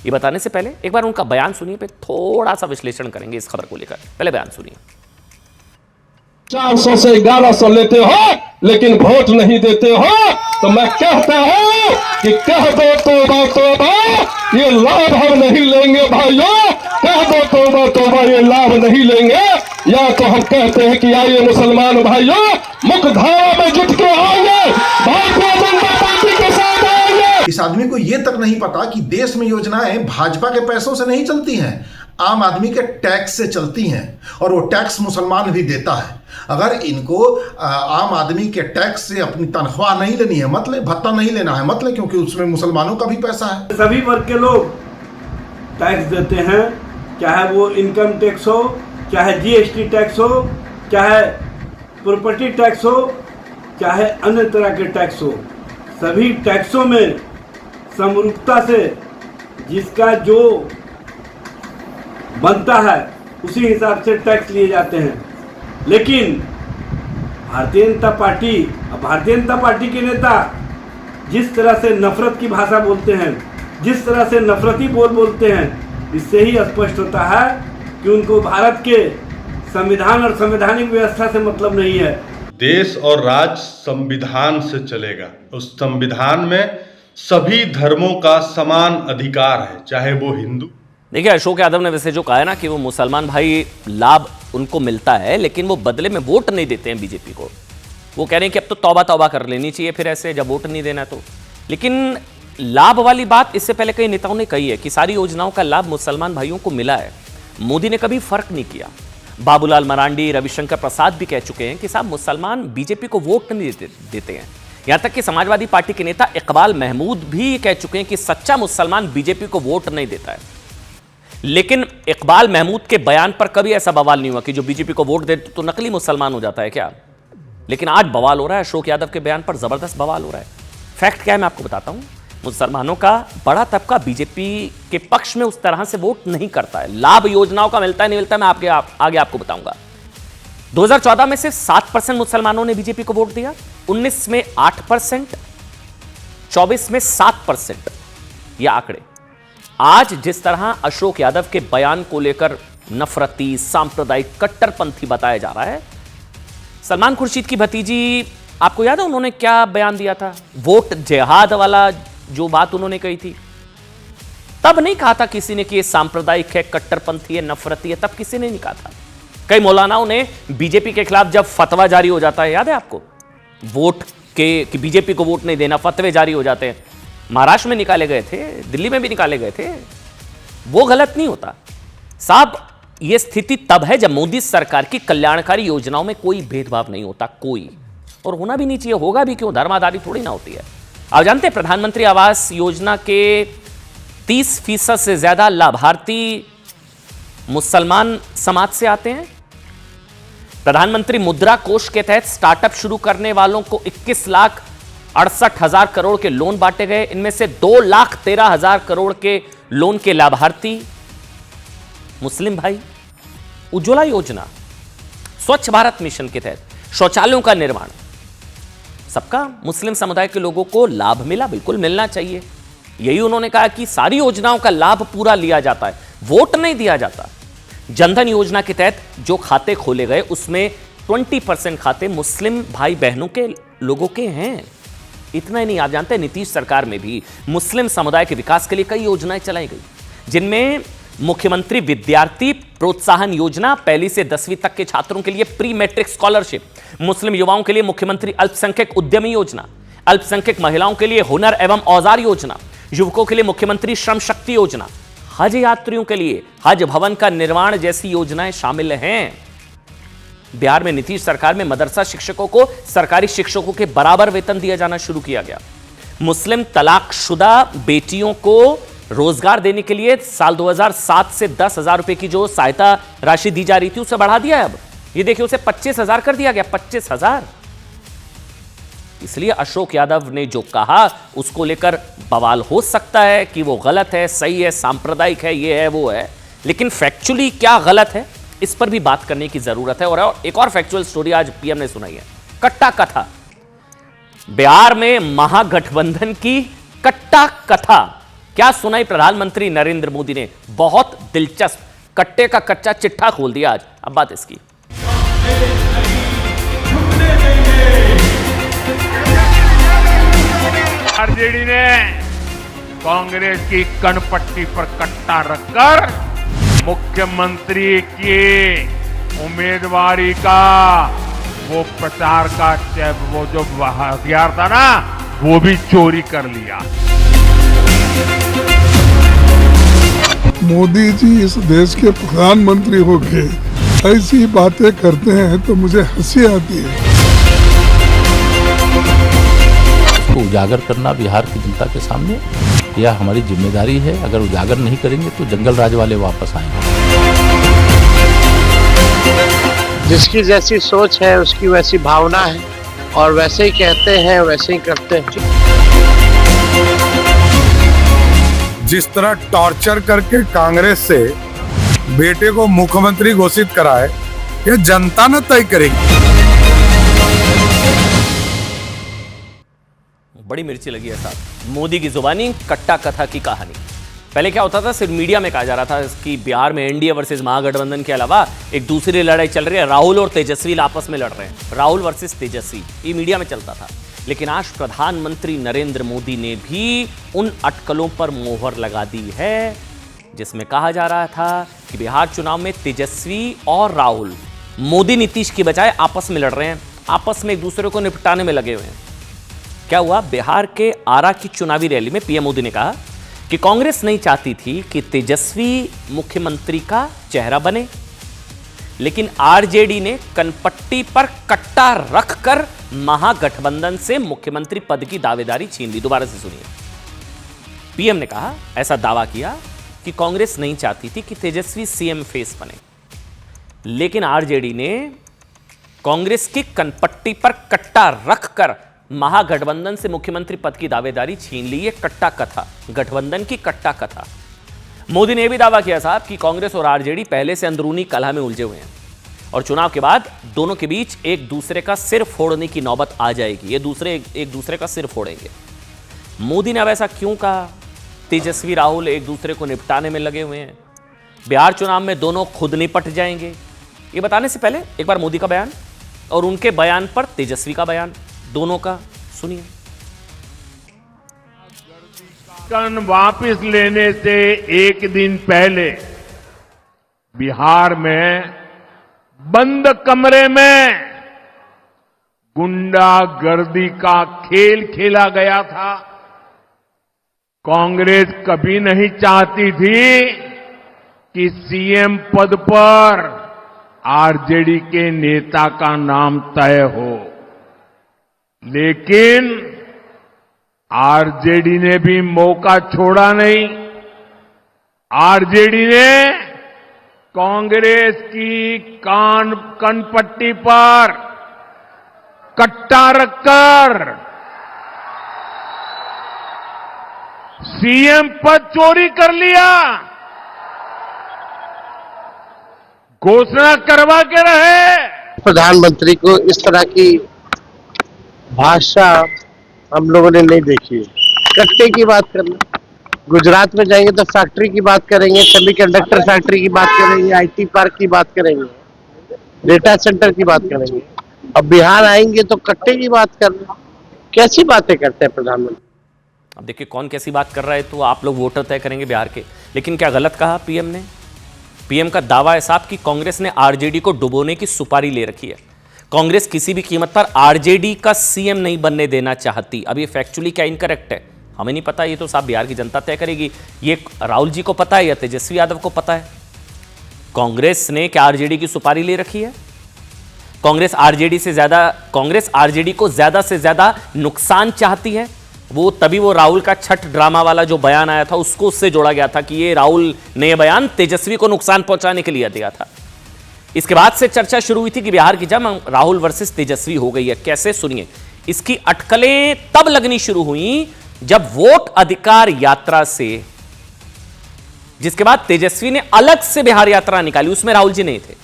ये बताने से पहले एक बार उनका बयान सुनिए, फिर थोड़ा सा विश्लेषण करेंगे इस खबर को लेकर। पहले बयान सुनिए। 400 से 1100 लेते हो लेकिन वोट नहीं देते हो, तो मैं कहता हूं कि कह दो तौबा तौबा, ये लाभ हम नहीं लेंगे भाइयों। कह दो तौबा तौबा, ये लाभ नहीं लेंगे। या तो हम कहते हैं कि आइए मुसलमान भाइयों, मुख्यधारा में जुट के आइए, भारतीय जनता पार्टी के साथ आइए। इस आदमी को ये तक नहीं पता कि देश में योजनाएं भाजपा के पैसों से नहीं चलती हैं, आम आदमी के टैक्स से चलती हैं, और वो टैक्स मुसलमान भी देता है। अगर इनको आम आदमी के टैक्स से अपनी तनख्वाह नहीं लेनी है, मतलब भत्ता नहीं लेना है, मतलब क्योंकि उसमें मुसलमानों का भी पैसा है। सभी वर्ग के लोग टैक्स देते हैं, चाहे वो इनकम टैक्स हो, चाहे जीएसटी टैक्स हो, चाहे प्रॉपर्टी टैक्स हो, चाहे अन्य तरह के टैक्स हो। सभी टैक्सों में समरूपता से जिसका जो बनता है उसी हिसाब से टैक्स लिए जाते हैं। लेकिन भारतीय जनता पार्टी के नेता जिस तरह से नफरत की भाषा बोलते हैं, जिस तरह से नफरती बोलते हैं, इससे ही स्पष्ट होता है कि उनको भारत के संविधान और संवैधानिक व्यवस्था से मतलब नहीं है। देश और राज्य संविधान से चलेगा। उस संविधान में सभी धर्मों का समान अधिकार है, चाहे वो हिंदू। देखिए, अशोक यादव ने वैसे जो कहा है ना कि वो मुसलमान भाई लाभ उनको मिलता है लेकिन वो बदले में वोट नहीं देते हैं बीजेपी को। वो कह रहे हैं कि अब तो तौबा तौबा कर लेनी चाहिए फिर ऐसे, जब वोट नहीं देना तो। लेकिन लाभ वाली बात इससे पहले कई नेताओं ने कही है कि सारी योजनाओं का लाभ मुसलमान भाइयों को मिला है। मोदी ने कभी फर्क नहीं किया। बाबूलाल मरांडी, रविशंकर प्रसाद भी कह चुके हैं कि साहब मुसलमान बीजेपी को वोट नहीं देते हैं। यहां तक कि समाजवादी पार्टी के नेता इकबाल महमूद भी कह चुके हैं कि सच्चा मुसलमान बीजेपी को वोट नहीं देता है। लेकिन इकबाल महमूद के बयान पर कभी ऐसा बवाल नहीं हुआ कि जो बीजेपी को वोट देते तो नकली मुसलमान हो जाता है क्या। लेकिन आज बवाल हो रहा है, अशोक यादव के बयान पर जबरदस्त बवाल हो रहा है। फैक्ट क्या है मैं आपको बताता हूं। मुसलमानों का बड़ा तबका बीजेपी के पक्ष में उस तरह से वोट नहीं करता है। लाभ योजनाओं का मिलता है नहीं मिलता, मैं आगे आपको बताऊंगा। 2014 में सिर्फ 7% मुसलमानों ने बीजेपी को वोट दिया, 19 में 8%, 24 में 7%। ये आंकड़े आज जिस तरह अशोक यादव के बयान को लेकर नफरती, सांप्रदायिक, कट्टरपंथी बताया जा रहा है। सलमान खुर्शीद की भतीजी, आपको याद है उन्होंने क्या बयान दिया था? वोट जिहाद वाला जो बात उन्होंने कही थी, तब नहीं कहा था किसी ने कि ये सांप्रदायिक है, कट्टरपंथी है, नफरती है, तब किसी ने नहीं कहा था। कई मौलानाओं ने बीजेपी के खिलाफ जब फतवा जारी हो जाता है, याद है आपको, वोट के कि बीजेपी को वोट नहीं देना, फतवे जारी हो जाते हैं। महाराष्ट्र में निकाले गए थे, दिल्ली में भी निकाले गए थे। वो गलत नहीं होता साहब। यह स्थिति तब है जब मोदी सरकार की कल्याणकारी योजनाओं में कोई भेदभाव नहीं होता, कोई, और होना भी नहीं चाहिए। होगा भी क्यों, धर्माधारी थोड़ी ना होती है। आप जानते हैं प्रधानमंत्री आवास योजना के 30% से ज्यादा लाभार्थी मुसलमान समाज से आते हैं। प्रधानमंत्री मुद्रा कोष के तहत स्टार्टअप शुरू करने वालों को 21,68,000 करोड़ के लोन बांटे गए। इनमें से 2,13,000 करोड़ के लोन के लाभार्थी मुस्लिम भाई। उज्ज्वला योजना, स्वच्छ भारत मिशन के तहत शौचालयों का निर्माण, सबका मुस्लिम समुदाय के लोगों को लाभ मिला, बिल्कुल मिलना चाहिए। यही उन्होंने कहा कि सारी योजनाओं का लाभ पूरा लिया जाता है, वोट नहीं दिया जाता। जनधन योजना के तहत जो खाते खोले गए उसमें 20% खाते मुस्लिम भाई बहनों के लोगों के हैं। इतना ही नहीं, आप जानते हैं नीतीश सरकार में भी मुस्लिम समुदाय के विकास के लिए कई योजनाएं चलाई गई, जिनमें मुख्यमंत्री विद्यार्थी प्रोत्साहन योजना, 1ली से 10वीं तक के छात्रों के लिए प्री मैट्रिक स्कॉलरशिप, मुस्लिम युवाओं के लिए मुख्यमंत्री अल्पसंख्यक उद्यमी योजना, अल्पसंख्यक महिलाओं के लिए हुनर एवं औजार योजना, युवकों के लिए मुख्यमंत्री श्रम शक्ति योजना, हज यात्रियों के लिए हज भवन का निर्माण जैसी योजनाएं शामिल हैं। बिहार में नीतीश सरकार में मदरसा शिक्षकों को सरकारी शिक्षकों के बराबर वेतन दिया जाना शुरू किया गया। मुस्लिम तलाकशुदा बेटियों को रोजगार देने के लिए साल 2007 से 10,000 रुपए की जो सहायता राशि दी जा रही थी उसे बढ़ा दिया है। अब ये देखिए उसे 25,000 कर दिया गया, 25,000। इसलिए अशोक यादव ने जो कहा उसको लेकर बवाल हो सकता है कि वो गलत है, सही है, सांप्रदायिक है, ये है, वो है, लेकिन फैक्चुअली क्या गलत है इस पर भी बात करने की जरूरत है। और एक और फैक्चुअल स्टोरी आज पीएम ने सुनाई है, कट्टा कथा। बिहार में महागठबंधन की कट्टा कथा क्या सुनाई प्रधानमंत्री नरेंद्र मोदी ने, बहुत दिलचस्प। कट्टे का कच्चा चिट्ठा खोल दिया आज। अब बात इसकी। आरजेडी ने कांग्रेस की कनपट्टी पर कट्टा रखकर मुख्यमंत्री की उम्मीदवारी का वो प्रचार का वो जो हथियार था ना, वो भी चोरी कर लिया। मोदी जी इस देश के प्रधानमंत्री होके ऐसी बातें करते हैं तो मुझे हंसी आती है। इसको उजागर करना बिहार की जनता के सामने यह हमारी जिम्मेदारी है। अगर उजागर नहीं करेंगे तो जंगल राज वाले वापस आएंगे। जिसकी जैसी सोच है उसकी वैसी भावना है, और वैसे ही कहते हैं वैसे ही करते हैं। जिस तरह टॉर्चर करके कांग्रेस से बेटे को मुख्यमंत्री घोषित कराए, यह जनता न तय करेगी। बड़ी मिर्ची लगी है साहब, मोदी की जुबानी कट्टा कथा की कहानी। पहले क्या होता था, सिर्फ मीडिया में कहा जा रहा था कि बिहार में एनडीए वर्सेस महागठबंधन के अलावा एक दूसरी लड़ाई चल रही है, राहुल और तेजस्वी आपस में लड़ रहे हैं, राहुल वर्सेस तेजस्वी, ये मीडिया में चलता था। लेकिन आज प्रधानमंत्री नरेंद्र मोदी ने भी उन अटकलों पर मोहर लगा दी है जिसमें कहा जा रहा था कि बिहार चुनाव में तेजस्वी और राहुल मोदी नीतीश की बजाय आपस में लड़ रहे हैं, आपस में एक दूसरे को निपटाने में लगे हुए हैं। क्या हुआ, बिहार के आरा की चुनावी रैली में पीएम मोदी ने कहा कि कांग्रेस नहीं चाहती थी कि तेजस्वी मुख्यमंत्री का चेहरा बने, लेकिन आरजेडी ने कनपट्टी पर कट्टा रखकर महागठबंधन से मुख्यमंत्री पद की दावेदारी छीन ली। दोबारा से सुनिए, पीएम ने कहा, ऐसा दावा किया कि कांग्रेस नहीं चाहती थी कि तेजस्वी सीएम फेस बने, लेकिन आरजेडी ने कांग्रेस की कनपट्टी पर कट्टा रखकर महागठबंधन से मुख्यमंत्री पद की दावेदारी छीन ली। ये कट्टा कथा, गठबंधन की कट्टा कथा। मोदी ने यह भी दावा किया साहब कि कांग्रेस और आरजेडी पहले से अंदरूनी कलह में उलझे हुए हैं और चुनाव के बाद दोनों के बीच एक दूसरे का सिर फोड़ने की नौबत आ जाएगी, ये एक दूसरे का सिर फोड़ेंगे। मोदी ने अब ऐसा क्यों कहा? तेजस्वी राहुल एक दूसरे को निपटाने में लगे हुए हैं, बिहार चुनाव में दोनों खुद निपट जाएंगे। ये बताने से पहले एक बार मोदी का बयान और उनके बयान पर तेजस्वी का बयान, दोनों का सुनिए। कन वापस लेने से एक दिन पहले बिहार में बंद कमरे में गुंडागर्दी का खेल खेला गया था। कांग्रेस कभी नहीं चाहती थी कि सीएम पद पर आरजेडी के नेता का नाम तय हो, लेकिन आरजेडी ने भी मौका छोड़ा नहीं। आरजेडी ने कांग्रेस की कनपट्टी पर कट्टा रखकर सीएम पद चोरी कर लिया, घोषणा करवा के रहे। प्रधानमंत्री को इस तरह की भाषा हम लोगों ने नहीं देखी है। कट्टे की बात करना, गुजरात में जाएंगे तो फैक्ट्री की बात करेंगे, सेमीकंडक्टर फैक्ट्री की बात करेंगे, आईटी पार्क की बात करेंगे, डेटा सेंटर की बात करेंगे। अब बिहार आएंगे तो कट्टे की बात करना, कैसी बातें करते हैं प्रधानमंत्री। अब देखिए कौन कैसी बात कर रहा है तो आप लोग वोटर तय करेंगे बिहार के। लेकिन क्या गलत कहा पीएम ने? पीएम का दावा है साहब कि कांग्रेस ने आरजेडी को डुबोने की सुपारी ले रखी है। कांग्रेस किसी भी कीमत पर आरजेडी का सीएम नहीं बनने देना चाहती। अब ये फैक्चुअली क्या इनकरेक्ट है हमें नहीं पता, ये तो साहब बिहार की जनता तय करेगी। ये राहुल जी को पता है या तेजस्वी यादव को पता है? कांग्रेस ने क्या आरजेडी की सुपारी ले रखी है? कांग्रेस आरजेडी को ज्यादा से ज्यादा नुकसान चाहती है, वो तभी वो राहुल का छठ ड्रामा वाला जो बयान आया था उसको उससे जोड़ा गया था कि ये राहुल ने यह बयान तेजस्वी को नुकसान पहुंचाने के लिए दिया था। इसके बाद से चर्चा शुरू हुई थी कि बिहार की जंग राहुल वर्सेस तेजस्वी हो गई है। कैसे, सुनिए। इसकी अटकलें तब लगनी शुरू हुई जब वोट अधिकार यात्रा से, जिसके बाद तेजस्वी ने अलग से बिहार यात्रा निकाली, उसमें राहुल जी नहीं थे।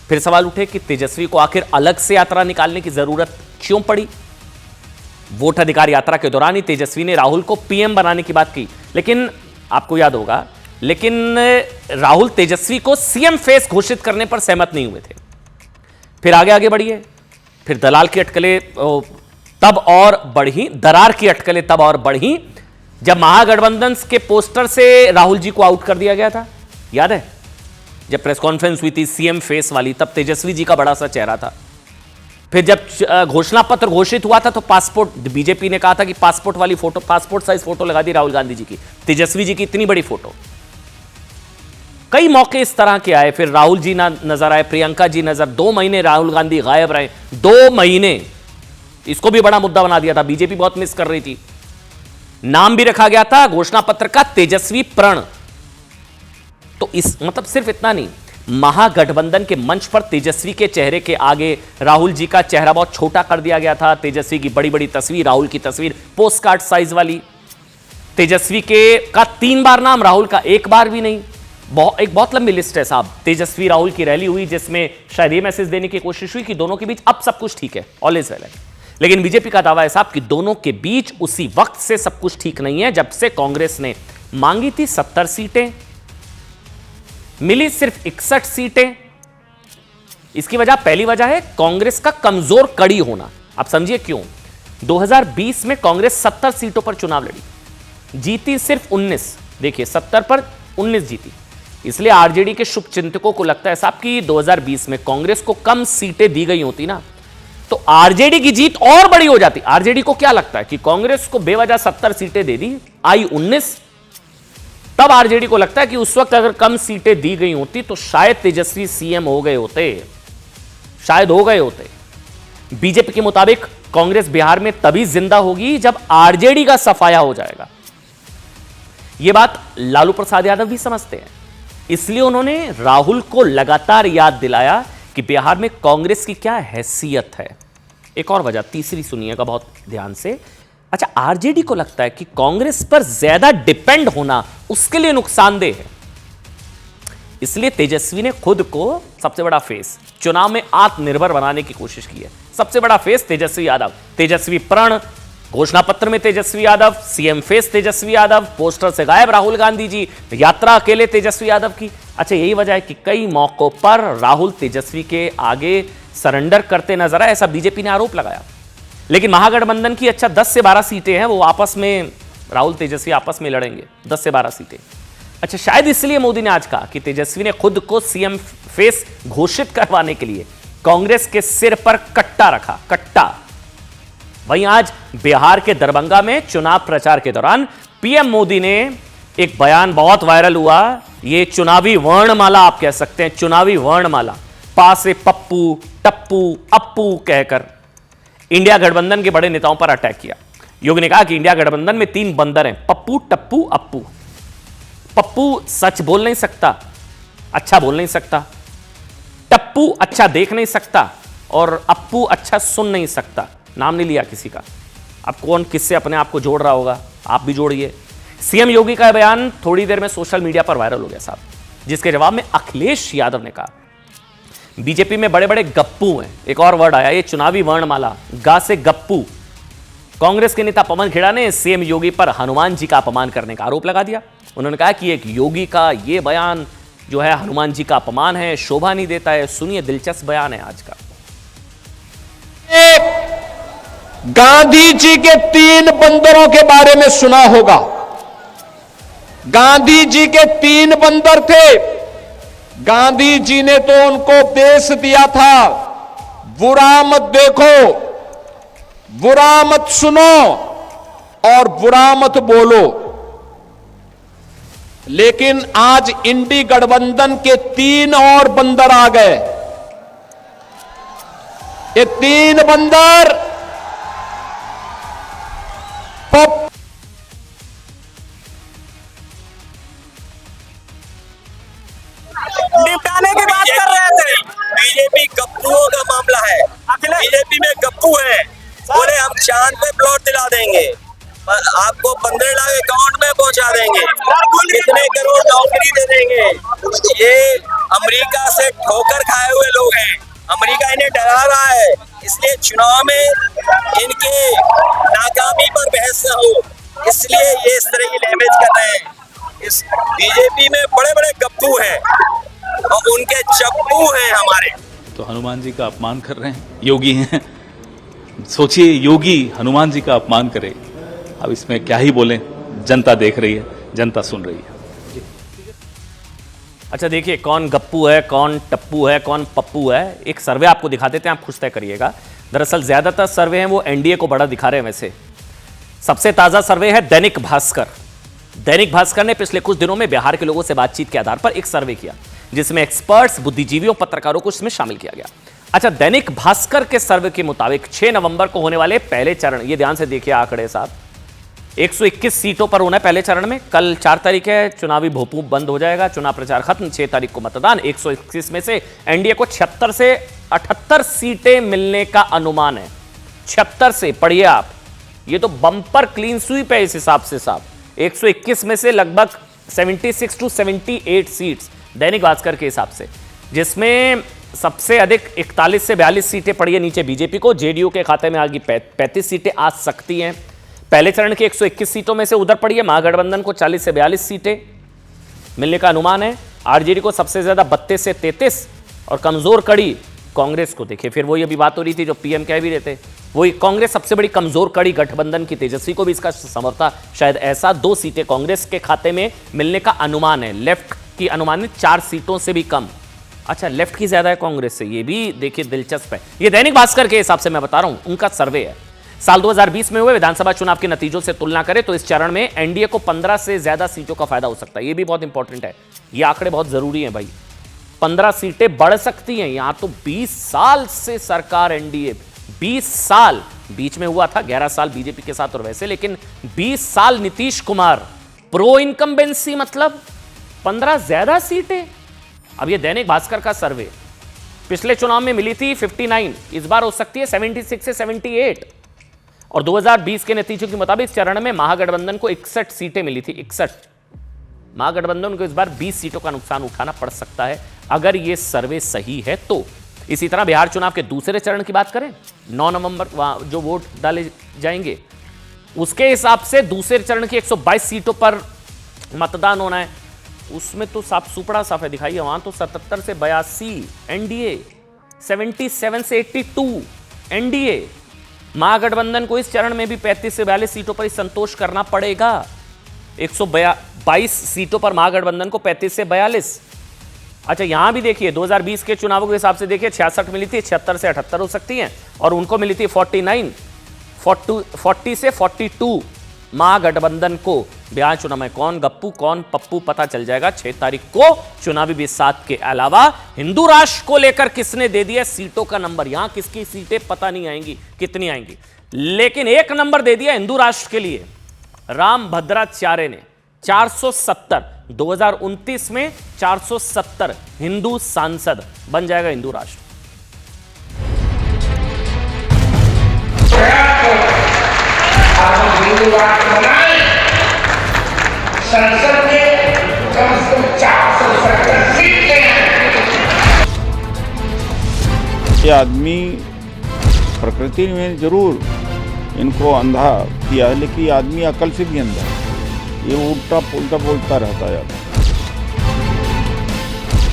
फिर सवाल उठे कि तेजस्वी को आखिर अलग से यात्रा निकालने की जरूरत क्यों पड़ी। वोट अधिकार यात्रा के दौरान ही तेजस्वी ने राहुल को पीएम बनाने की बात की, लेकिन आपको याद होगा, लेकिन राहुल तेजस्वी को सीएम फेस घोषित करने पर सहमत नहीं हुए थे। फिर आगे आगे बढ़िए, फिर दलाल की अटकलें तब और बढ़ी, दरार की अटकलें तब और बढ़ी जब महागठबंधन के पोस्टर से राहुल जी को आउट कर दिया गया था। याद है, जब प्रेस कॉन्फ्रेंस हुई थी सीएम फेस वाली, तब तेजस्वी जी का बड़ा सा चेहरा था। फिर जब घोषणा पत्र घोषित हुआ था तो पासपोर्ट, बीजेपी ने कहा था कि पासपोर्ट वाली फोटो, पासपोर्ट साइज फोटो लगा दी राहुल गांधी जी की, तेजस्वी जी की इतनी बड़ी फोटो। कई मौके इस तरह के आए, फिर राहुल जी नजर आए, प्रियंका जी नजर, 2 महीने राहुल गांधी गायब रहे, 2 महीने। इसको भी बड़ा मुद्दा बना दिया था, बीजेपी बहुत मिस कर रही थी। नाम भी रखा गया था घोषणा पत्र का तेजस्वी प्रण। तो इस मतलब सिर्फ इतना नहीं, महागठबंधन के मंच पर तेजस्वी के चेहरे के आगे राहुल जी का चेहरा बहुत छोटा कर दिया गया था। तेजस्वी की बड़ी बड़ी तस्वीर, राहुल की तस्वीर पोस्ट कार्ड साइज वाली। तेजस्वी का 3 बार नाम, राहुल का 1 बार भी नहीं। एक बहुत लंबी लिस्ट है साहब। तेजस्वी राहुल की रैली हुई जिसमें शायद ये मैसेज देने की कोशिश हुई कि दोनों के बीच अब सब कुछ ठीक है, ऑल इज वेल है। लेकिन बीजेपी का दावा है साहब कि दोनों के बीच उसी वक्त से सब कुछ ठीक नहीं है जब से कांग्रेस ने मांगी थी 70 सीटें, मिली सिर्फ 61 सीटें। इसकी वजह, पहली वजह है कांग्रेस का कमजोर कड़ी होना। आप समझिए क्यों। 2020 में कांग्रेस 70 सीटों पर चुनाव लड़ी, जीती सिर्फ 19। देखिए 70 पर 19 जीती। इसलिए आरजेडी के शुभचिंतकों को लगता है साहब कि 2020 में कांग्रेस को कम सीटें दी गई होती ना तो आरजेडी की जीत और बड़ी हो जाती। आरजेडी को क्या लगता है कि कांग्रेस को बेवजह 70 सीटें दे दी, आई 19, तब आरजेडी को लगता है कि उस वक्त अगर कम सीटें दी गई होती तो शायद तेजस्वी सीएम हो गए होते, शायद हो गए होते। बीजेपी के मुताबिक कांग्रेस बिहार में तभी जिंदा होगी जब आरजेडी का सफाया हो जाएगा। यह बात लालू प्रसाद यादव भी समझते हैं, इसलिए उन्होंने राहुल को लगातार याद दिलाया कि बिहार में कांग्रेस की क्या हैसियत है। एक और वजह, तीसरी सुनिएगा बहुत ध्यान से। अच्छा, आरजेडी को लगता है कि कांग्रेस पर ज्यादा डिपेंड होना उसके लिए नुकसानदेह है, इसलिए तेजस्वी ने खुद को सबसे बड़ा फेस चुनाव में आत्मनिर्भर बनाने की कोशिश की है। सबसे बड़ा फेस तेजस्वी यादव, तेजस्वी प्रण, घोषणा पत्र में Tejashwi Yadav, CM face Tejashwi Yadav, poster से गायब राहुल गांधी जी, यात्रा अकेले तेजस्वी यादव की। अच्छा, यही वजह है कि कई मौकों पर राहुल तेजस्वी के आगे सरेंडर करते नजर आए, ऐसा बीजेपी ने आरोप लगाया। लेकिन महागठबंधन की 10 से 12 सीटें हैं, वो आपस में, राहुल तेजस्वी आपस में लड़ेंगे 10 से 12 सीटें। अच्छा, शायद इसलिए मोदी ने आज कहा कि तेजस्वी ने खुद को सीएम फेस घोषित करवाने के लिए कांग्रेस के सिर पर कट्टा रखा, कट्टा। वहीं आज बिहार के दरभंगा में चुनाव प्रचार के दौरान पीएम मोदी ने एक बयान बहुत वायरल हुआ, ये चुनावी वर्णमाला आप कह सकते हैं, चुनावी वर्णमाला, पा से पप्पू, टप्पू, अप्पू कहकर इंडिया गठबंधन के बड़े नेताओं पर अटैक किया। योगी ने कहा कि इंडिया गठबंधन में 3 बंदर हैं, पप्पू, टप्पू, अप्पू। पप्पू सच बोल नहीं सकता, अच्छा बोल नहीं सकता, टप्पू अच्छा देख नहीं सकता, और अप्पू अच्छा सुन नहीं सकता। नाम नहीं लिया किसी का। अब कौन किससे अपने आप को जोड़ रहा होगा, आप भी जोड़िए। सीएम योगी का बयान थोड़ी देर में सोशल मीडिया पर वायरल हो गया साहब, जिसके जवाब में अखिलेश यादव ने कहा बीजेपी में बड़े बड़े गप्पू हैं। एक और वर्ड आया, ये चुनावी वर्णमाला, गा से गप्पू। कांग्रेस के नेता पवन खेड़ा ने सीएम योगी पर हनुमान जी का अपमान करने का आरोप लगा दिया। उन्होंने कहा कि एक योगी का ये बयान जो है हनुमान जी का अपमान है, शोभा नहीं देता है। सुनिए, दिलचस्प बयान है आज का। गांधी जी के 3 बंदरों के बारे में सुना होगा। गांधी जी के 3 बंदर थे। गांधी जी ने तो उनको उपदेश दिया था, बुरा मत देखो, बुरा मत सुनो और बुरा मत बोलो। लेकिन आज इंडी गठबंधन के 3 और बंदर आ गए। ये 3 बंदर चांद पे प्लॉट दिला देंगे, आपको 15 लाख अकाउंट में पहुंचा देंगे, कितने करोड़ नौकरी दे देंगे। ये अमेरिका से ठोकर खाए हुए लोग हैं, अमेरिका इन्हें डरा रहा है, इसलिए चुनाव में इनके नाकामी पर बहस न हो, इसलिए ये इस तरह की लैंग्वेज कर रहे हैं। इस बीजेपी में बड़े बड़े गप्पू हैं और उनके चप्पू हैं हमारे। तो हनुमान जी का अपमान कर रहे हैं, योगी हैं। सोचिए योगी हनुमान जी का अपमान करे, अब इसमें क्या ही बोलें, जनता देख रही है, जनता सुन रही है। अच्छा देखिए कौन गप्पू है, कौन टप्पू है, कौन पप्पू है। एक सर्वे आपको दिखा देते हैं, आप खुद तय करिएगा। दरअसल ज्यादातर सर्वे हैं वो एनडीए को बड़ा दिखा रहे हैं। वैसे सबसे ताजा सर्वे है दैनिक भास्कर। दैनिक भास्कर ने पिछले कुछ दिनों में बिहार के लोगों से बातचीत के आधार पर एक सर्वे किया, जिसमें एक्सपर्ट्स, बुद्धिजीवियों, पत्रकारों को इसमें शामिल किया गया। अच्छा, दैनिक भास्कर के सर्वे के मुताबिक 6 नवंबर को होने वाले पहले चरण, ये ध्यान से देखिए आंकड़े साहब, 121 सीटों पर होना है पहले चरण में। कल 4 तारीख है, चुनावी भोंपू बंद हो जाएगा, चुनाव प्रचार खत्म, 6 तारीख को मतदान। 121 में से एनडीए को 76 से 78 सीटें मिलने का अनुमान है। 76 से, पढ़िए आप, ये तो बंपर क्लीन स्वीप है इस हिसाब से साहब। 121 में से लगभग 76 टू 78 सीट्स दैनिक भास्कर के हिसाब से, जिसमें सबसे अधिक 41 से 42 सीटें पड़ी है नीचे बीजेपी को। जेडीयू के खाते में आगे 35 सीटें आ सकती हैं। पहले चरण की 121 सीटों में से उधर पड़ी है महागठबंधन को 40 से 42 सीटें मिलने का अनुमान है। आरजेडी को सबसे ज्यादा 32 से 33 और कमजोर कड़ी कांग्रेस को। देखिए फिर वही अभी बात हो रही थी जो पीएम कह भी रहे थे, वही कांग्रेस सबसे बड़ी कमजोर कड़ी गठबंधन की। तेजस्वी को भी इसका समर्था शायद ऐसा 2 सीटें कांग्रेस के खाते में मिलने का अनुमान है। लेफ्ट की अनुमानित 4 सीटों से भी कम। अच्छा, लेफ्ट की ज्यादा है कांग्रेस से, ये भी देखिए दिलचस्प है। ये दैनिक भास्कर के हिसाब से मैं बता रहा हूं, उनका सर्वे है। साल 2020 में हुए विधानसभा चुनाव के नतीजों से तुलना करें तो इस चरण में एनडीए को 15 से ज्यादा सीटों का फायदा हो सकता है। ये भी बहुत इंपॉर्टेंट है, ये आंकड़े बहुत जरूरी हैं भाई। 15 सीटें बढ़ सकती हैं। यहां तो 20 साल से सरकार एनडीए, 20 साल बीच में हुआ था 11 साल बीजेपी के साथ और वैसे, लेकिन 20 साल नीतीश कुमार प्रो इनकम्बेंसी, मतलब 15 ज्यादा सीटें। अब ये दैनिक भास्कर का सर्वे, पिछले चुनाव में मिली थी 59, इस बार हो सकती है 76 से 78। और 2020 के नतीजों के मुताबिक चरण में महागठबंधन को 61 सीटें मिली थी। 61, महागठबंधन को इस बार 20 सीटों का नुकसान उठाना पड़ सकता है अगर यह सर्वे सही है तो। इसी तरह बिहार चुनाव के दूसरे चरण की बात करें, 9 नवंबर वहां जो वोट डाले जाएंगे उसके हिसाब से दूसरे चरण की 122 सीटों पर मतदान होना है। उसमें तो साफ सुपड़ा साफ है, दिखाइए वहां तो 77 से 82 एनडीए, 77 से 82 एनडीए। महागठबंधन को इस चरण में भी 35 से 42 सीटों पर संतोष करना पड़ेगा। 122 सीटों पर महागठबंधन को 35 से 42। अच्छा, यहां भी देखिए 2020 के चुनावों के हिसाब से देखिए 66 मिली थी, 76 से 78 हो सकती हैं, और उनको मिली थी 49, 40 से 42 महागठबंधन को। बिहार चुनाव में कौन गप्पू कौन पप्पू पता चल जाएगा 6 तारीख को चुनावी बिसात के अलावा। हिंदू राष्ट्र को लेकर किसने दे दिया सीटों का नंबर, यहां किसकी सीटें पता नहीं आएंगी कितनी आएंगी, लेकिन एक नंबर दे दिया हिंदू राष्ट्र के लिए राम भद्राचार्य ने, 470। 2029 में 470 हिंदू सांसद बन जाएगा हिंदू राष्ट्र। संसद में कम से कम 470 सीट ये आदमी प्रकृति में जरूर इनको अंधा किया है, लेकिन ये आदमी अकल से भी अंधा है। ये उल्टा पुल्टा बोलता रहता है।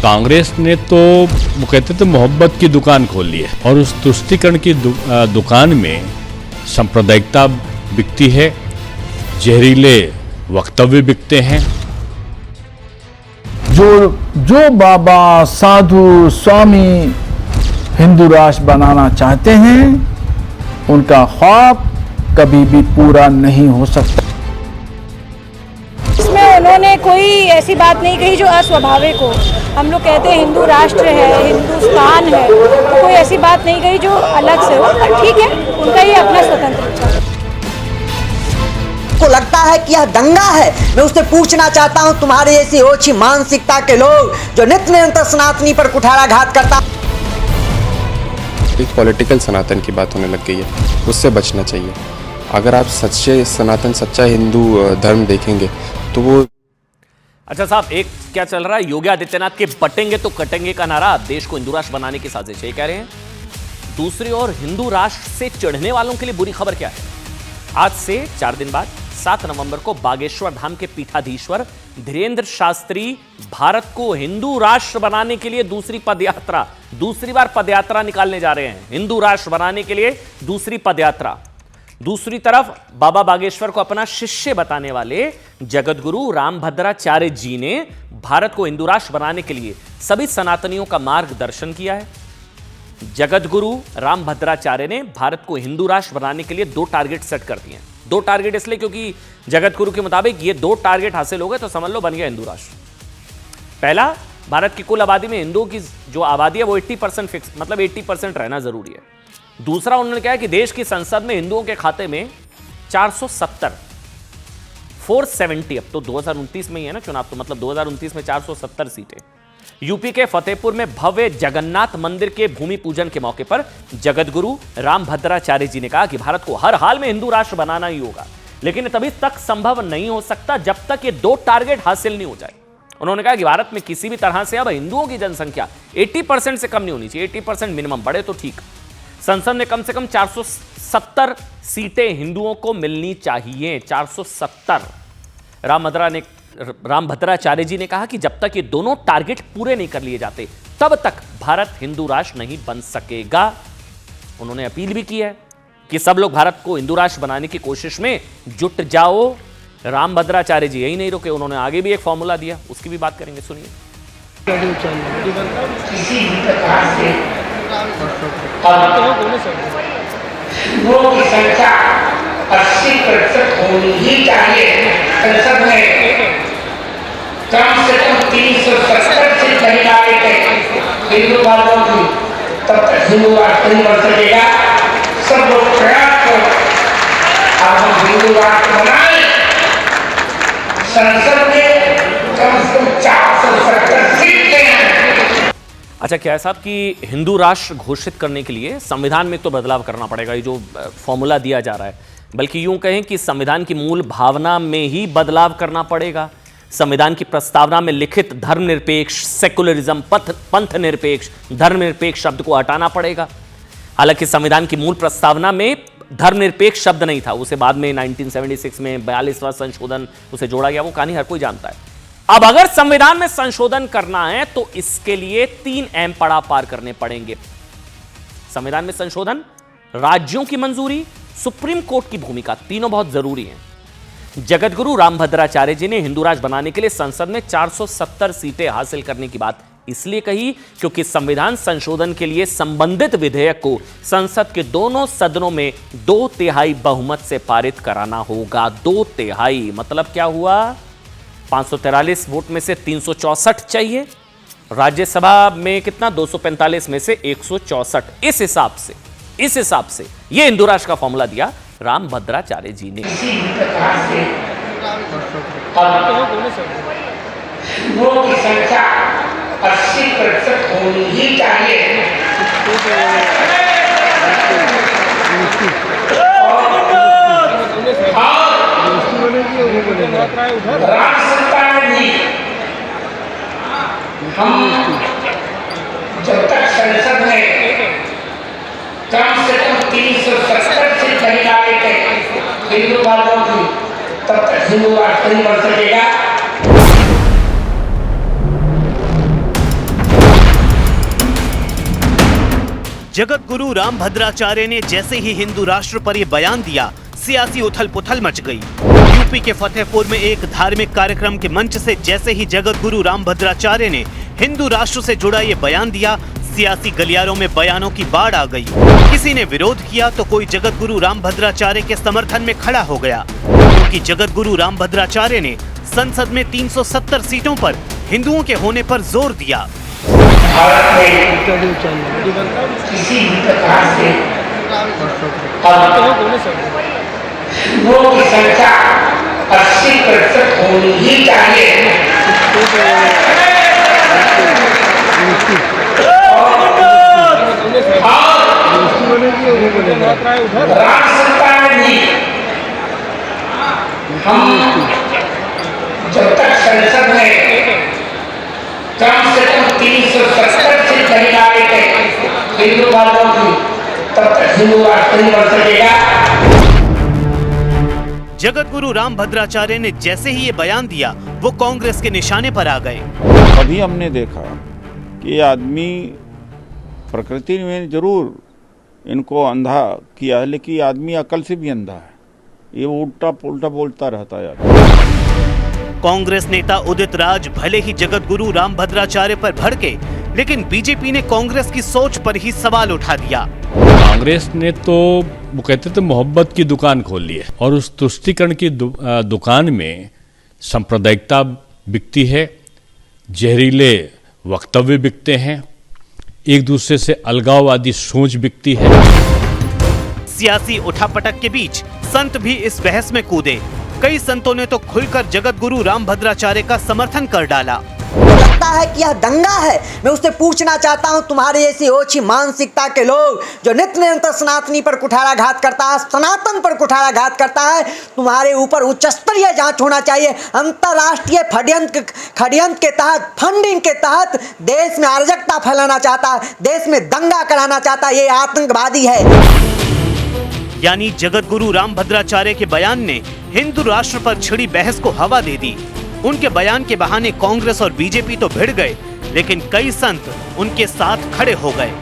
कांग्रेस ने तो वो कहते थे मोहब्बत की दुकान खोल ली है, और उस तुष्टीकरण की दुकान में सांप्रदायिकता बिकती है, जहरीले वक्तव्य बिकते हैं। जो बाबा साधु स्वामी हिंदू राष्ट्र बनाना चाहते हैं उनका ख्वाब कभी भी पूरा नहीं हो सकता। इसमें उन्होंने कोई ऐसी बात नहीं कही जो अस्वाभाविक हो। हम लोग कहते हैं हिंदू राष्ट्र है, हिंदुस्तान है, तो कोई ऐसी बात नहीं कही जो अलग से हो, पर ठीक है, उनका ये अपना स्वतंत्र विचार। को लगता है कि यह दंगा है। मैं उससे पूछना चाहता हूं, तुम्हारे ऐसी ओछी मानसिकता के लोग जो नित्य निरंतर सनातनी पर कुठाराघात करता, एक पॉलिटिकल सनातन की बात होने लग गई है, उससे बचना चाहिए। अगर आप सच्चे सनातन, सच्चा हिंदू धर्म देखेंगे तो वो। अच्छा साहब, एक क्या चल रहा है, योगी आदित्यनाथ के बटेंगे तो कटेंगे का नारा देश को हिंदू राष्ट्र बनाने की साजिश है, कह रहे हैं। दूसरी ओर हिंदू राष्ट्र से चिढ़ने वालों के लिए बुरी खबर क्या है? आज से 4 दिन बाद 7 नवंबर को बागेश्वर धाम के पीठाधीश्वर धीरेन्द्र शास्त्री भारत को हिंदू राष्ट्र बनाने के लिए दूसरी बार पदयात्रा निकालने जा रहे हैं। हिंदू राष्ट्र बनाने के लिए दूसरी पदयात्रा। दूसरी तरफ बाबा बागेश्वर को अपना शिष्य बताने वाले जगतगुरु रामभद्राचार्य जी ने भारत को हिंदू राष्ट्र बनाने के लिए सभी सनातनियों का मार्गदर्शन किया है। जगतगुरु रामभद्राचार्य ने भारत को हिंदू राष्ट्र बनाने के लिए 2 टारगेट सेट कर दिए हैं। 2 टारगेट इसलिए क्योंकि जगतगुरु के मुताबिक ये 2 टारगेट हासिल हो गए तो समझ लो बन गया हिंदू राष्ट्र। पहला, भारत की कुल आबादी में हिंदुओं की जो आबादी है वो 80% फिक्स, मतलब 80% रहना जरूरी है। दूसरा, उन्होंने कहा कि देश की संसद में हिंदुओं के खाते में 470 अब तो 2029 में ही है ना चुनाव, तो मतलब 2029 में 470 सीटें। यूपी के फतेहपुर में भव्य जगन्नाथ मंदिर के भूमि पूजन के मौके पर जगतगुरु रामभद्राचार्य जी ने कहा कि भारत को हर हाल में हिंदू राष्ट्र बनाना ही होगा, लेकिन तभी तक संभव नहीं हो सकता जब तक ये 2 टारगेट हासिल नहीं हो जाए। उन्होंने कहा कि भारत में किसी भी तरह से अब हिंदुओं की जनसंख्या 80% से कम नहीं होनी चाहिए, 80% मिनिमम, बढ़े तो ठीक। संसद में कम से कम 470 सीटें हिंदुओं को मिलनी चाहिए, 470। रामभद्राचार्य जी ने कहा कि जब तक ये दोनों टारगेट पूरे नहीं कर लिए जाते तब तक भारत हिंदू राष्ट्र नहीं बन सकेगा। उन्होंने अपील भी की है कि सब लोग भारत को हिंदू राष्ट्र बनाने की कोशिश में जुट जाओ। रामभद्राचार्य जी यही नहीं रुके, उन्होंने आगे भी एक फॉर्मूला दिया, उसकी भी बात करेंगे, सुनिए। किसी भी प्रकार से हिंदुओं की संख्या 80% होनी ही चाहिए। संसद में कम से कम 370 सीट नहीं लाए थे हिंदू वालों की, तब तक हिंदू राष्ट्र नहीं बन सकेगा। सब लोग प्रयास करो, अब हम हिंदू राष्ट्र बनाए। संसद में कम से कम 470 सीटें हैं। अच्छा, क्या है साहब कि हिंदू राष्ट्र घोषित करने के लिए संविधान में तो बदलाव करना पड़ेगा, ये जो फॉर्मूला दिया जा रहा है, बल्कि यूं कहें कि संविधान की मूल भावना में ही बदलाव करना पड़ेगा। संविधान की प्रस्तावना में लिखित धर्मनिरपेक्ष, सेकुलरिज्म, पंथ निरपेक्ष, धर्मनिरपेक्ष शब्द को हटाना पड़ेगा। हालांकि संविधान की मूल प्रस्तावना में धर्मनिरपेक्ष शब्द नहीं था, उसे बाद में 1976 में 42वां संशोधन उसे जोड़ा गया, वो कहानी हर कोई जानता है। अब अगर संविधान में संशोधन करना है तो इसके लिए 3 अहम पड़ाव पार करने पड़ेंगे। संविधान में संशोधन, राज्यों की मंजूरी, सुप्रीम कोर्ट की भूमिका, तीनों बहुत जरूरी हैं। जगतगुरु रामभद्राचार्य जी ने हिंदू राष्ट्र बनाने के लिए संसद में 470 सीटें हासिल करने की बात इसलिए कही क्योंकि संविधान संशोधन के लिए संबंधित विधेयक को संसद के दोनों सदनों में 2/3 बहुमत से पारित कराना होगा। 2/3 मतलब क्या हुआ? 543 वोट में से 364 चाहिए, राज्यसभा में कितना? 245 में से 164। इस हिसाब से ये हिंदू राष्ट्र का फॉर्मूला दिया रामभद्राचार्य जी ने। किसी भी प्रकार से हिंदुओं की संख्या 80% होनी ही चाहिए। राज्य सरकार भी हम जब तक संसद में कम से कम 370 सीट नहीं लाए थे हिंदू वालों की, तब तक हिंदू राष्ट्र नहीं बन सकेगा। जगतगुरु रामभद्राचार्य ने जैसे ही हिंदू राष्ट्र पर यह बयान दिया, सियासी उथल पुथल मच गई। यूपी के फतेहपुर में एक धार्मिक कार्यक्रम के मंच से जैसे ही जगतगुरु रामभद्राचार्य ने हिंदू राष्ट्र से जुड़ा ये बयान दिया, सियासी गलियारों में बयानों की बाढ़ आ गई। किसी ने विरोध किया तो कोई जगतगुरु रामभद्राचार्य के समर्थन में खड़ा हो गया, क्योंकि जगतगुरु रामभद्राचार्य ने संसद में 370 सीटों पर हिंदुओं के होने पर जोर दिया। भारत में किसी भी प्रकार से हिंदुओं की संख्या 80% होनी ही चाहिए। राज्य सरकार राज्य सरकार भी हम जब तक संसद में कम से कम 370 सीट नहीं लाए थे हिंदू वालों की, तब तक हिंदू राष्ट्र नहीं बन सकेगा। जगत गुरु राम भद्राचार्य ने जैसे ही ये बयान दिया वो कांग्रेस के निशाने पर आ गए। अभी हमने देखा कि ये आदमी प्रकृति में जरूर इनको अंधा किया है, लेकिन ये आदमी अकल से भी अंधा है। ये उल्टा पुल्टा बोलता रहता है। कांग्रेस नेता उदित राज भले ही जगत गुरु राम भद्राचार्य पर भड़के, लेकिन बीजेपी ने कांग्रेस की सोच पर ही सवाल उठा दिया। कांग्रेस ने तो वो कहते थे मोहब्बत की दुकान खोल ली है और उस तुष्टीकरण की दुकान में सांप्रदायिकता बिकती है, जहरीले वक्तव्य बिकते हैं, एक दूसरे से अलगाववादी सोच बिकती है। सियासी उठापटक के बीच संत भी इस बहस में कूदे। कई संतों ने तो खुलकर जगत गुरु राम भद्राचार्य का समर्थन कर डाला। लगता है कि यह दंगा है। मैं उससे पूछना चाहता हूं, तुम्हारे जैसी ओछी मानसिकता के लोग जो नित्य निरंतर सनातनी पर कुठाराघात करता है, सनातन पर कुठाराघात करता है, तुम्हारे ऊपर उच्च स्तरीय जांच होना चाहिए। अंतर्राष्ट्रीय षड्यंत्र के तहत, फंडिंग के तहत देश में अराजकता फैलाना चाहता है, देश में दंगा कराना चाहता है, ये आतंकवादी है। यानी जगत गुरु राम भद्राचार्य के बयान ने हिंदू राष्ट्र पर छिड़ी बहस को हवा दे दी। उनके बयान के बहाने कांग्रेस और बीजेपी तो भिड़ गए, लेकिन कई संत उनके साथ खड़े हो गए।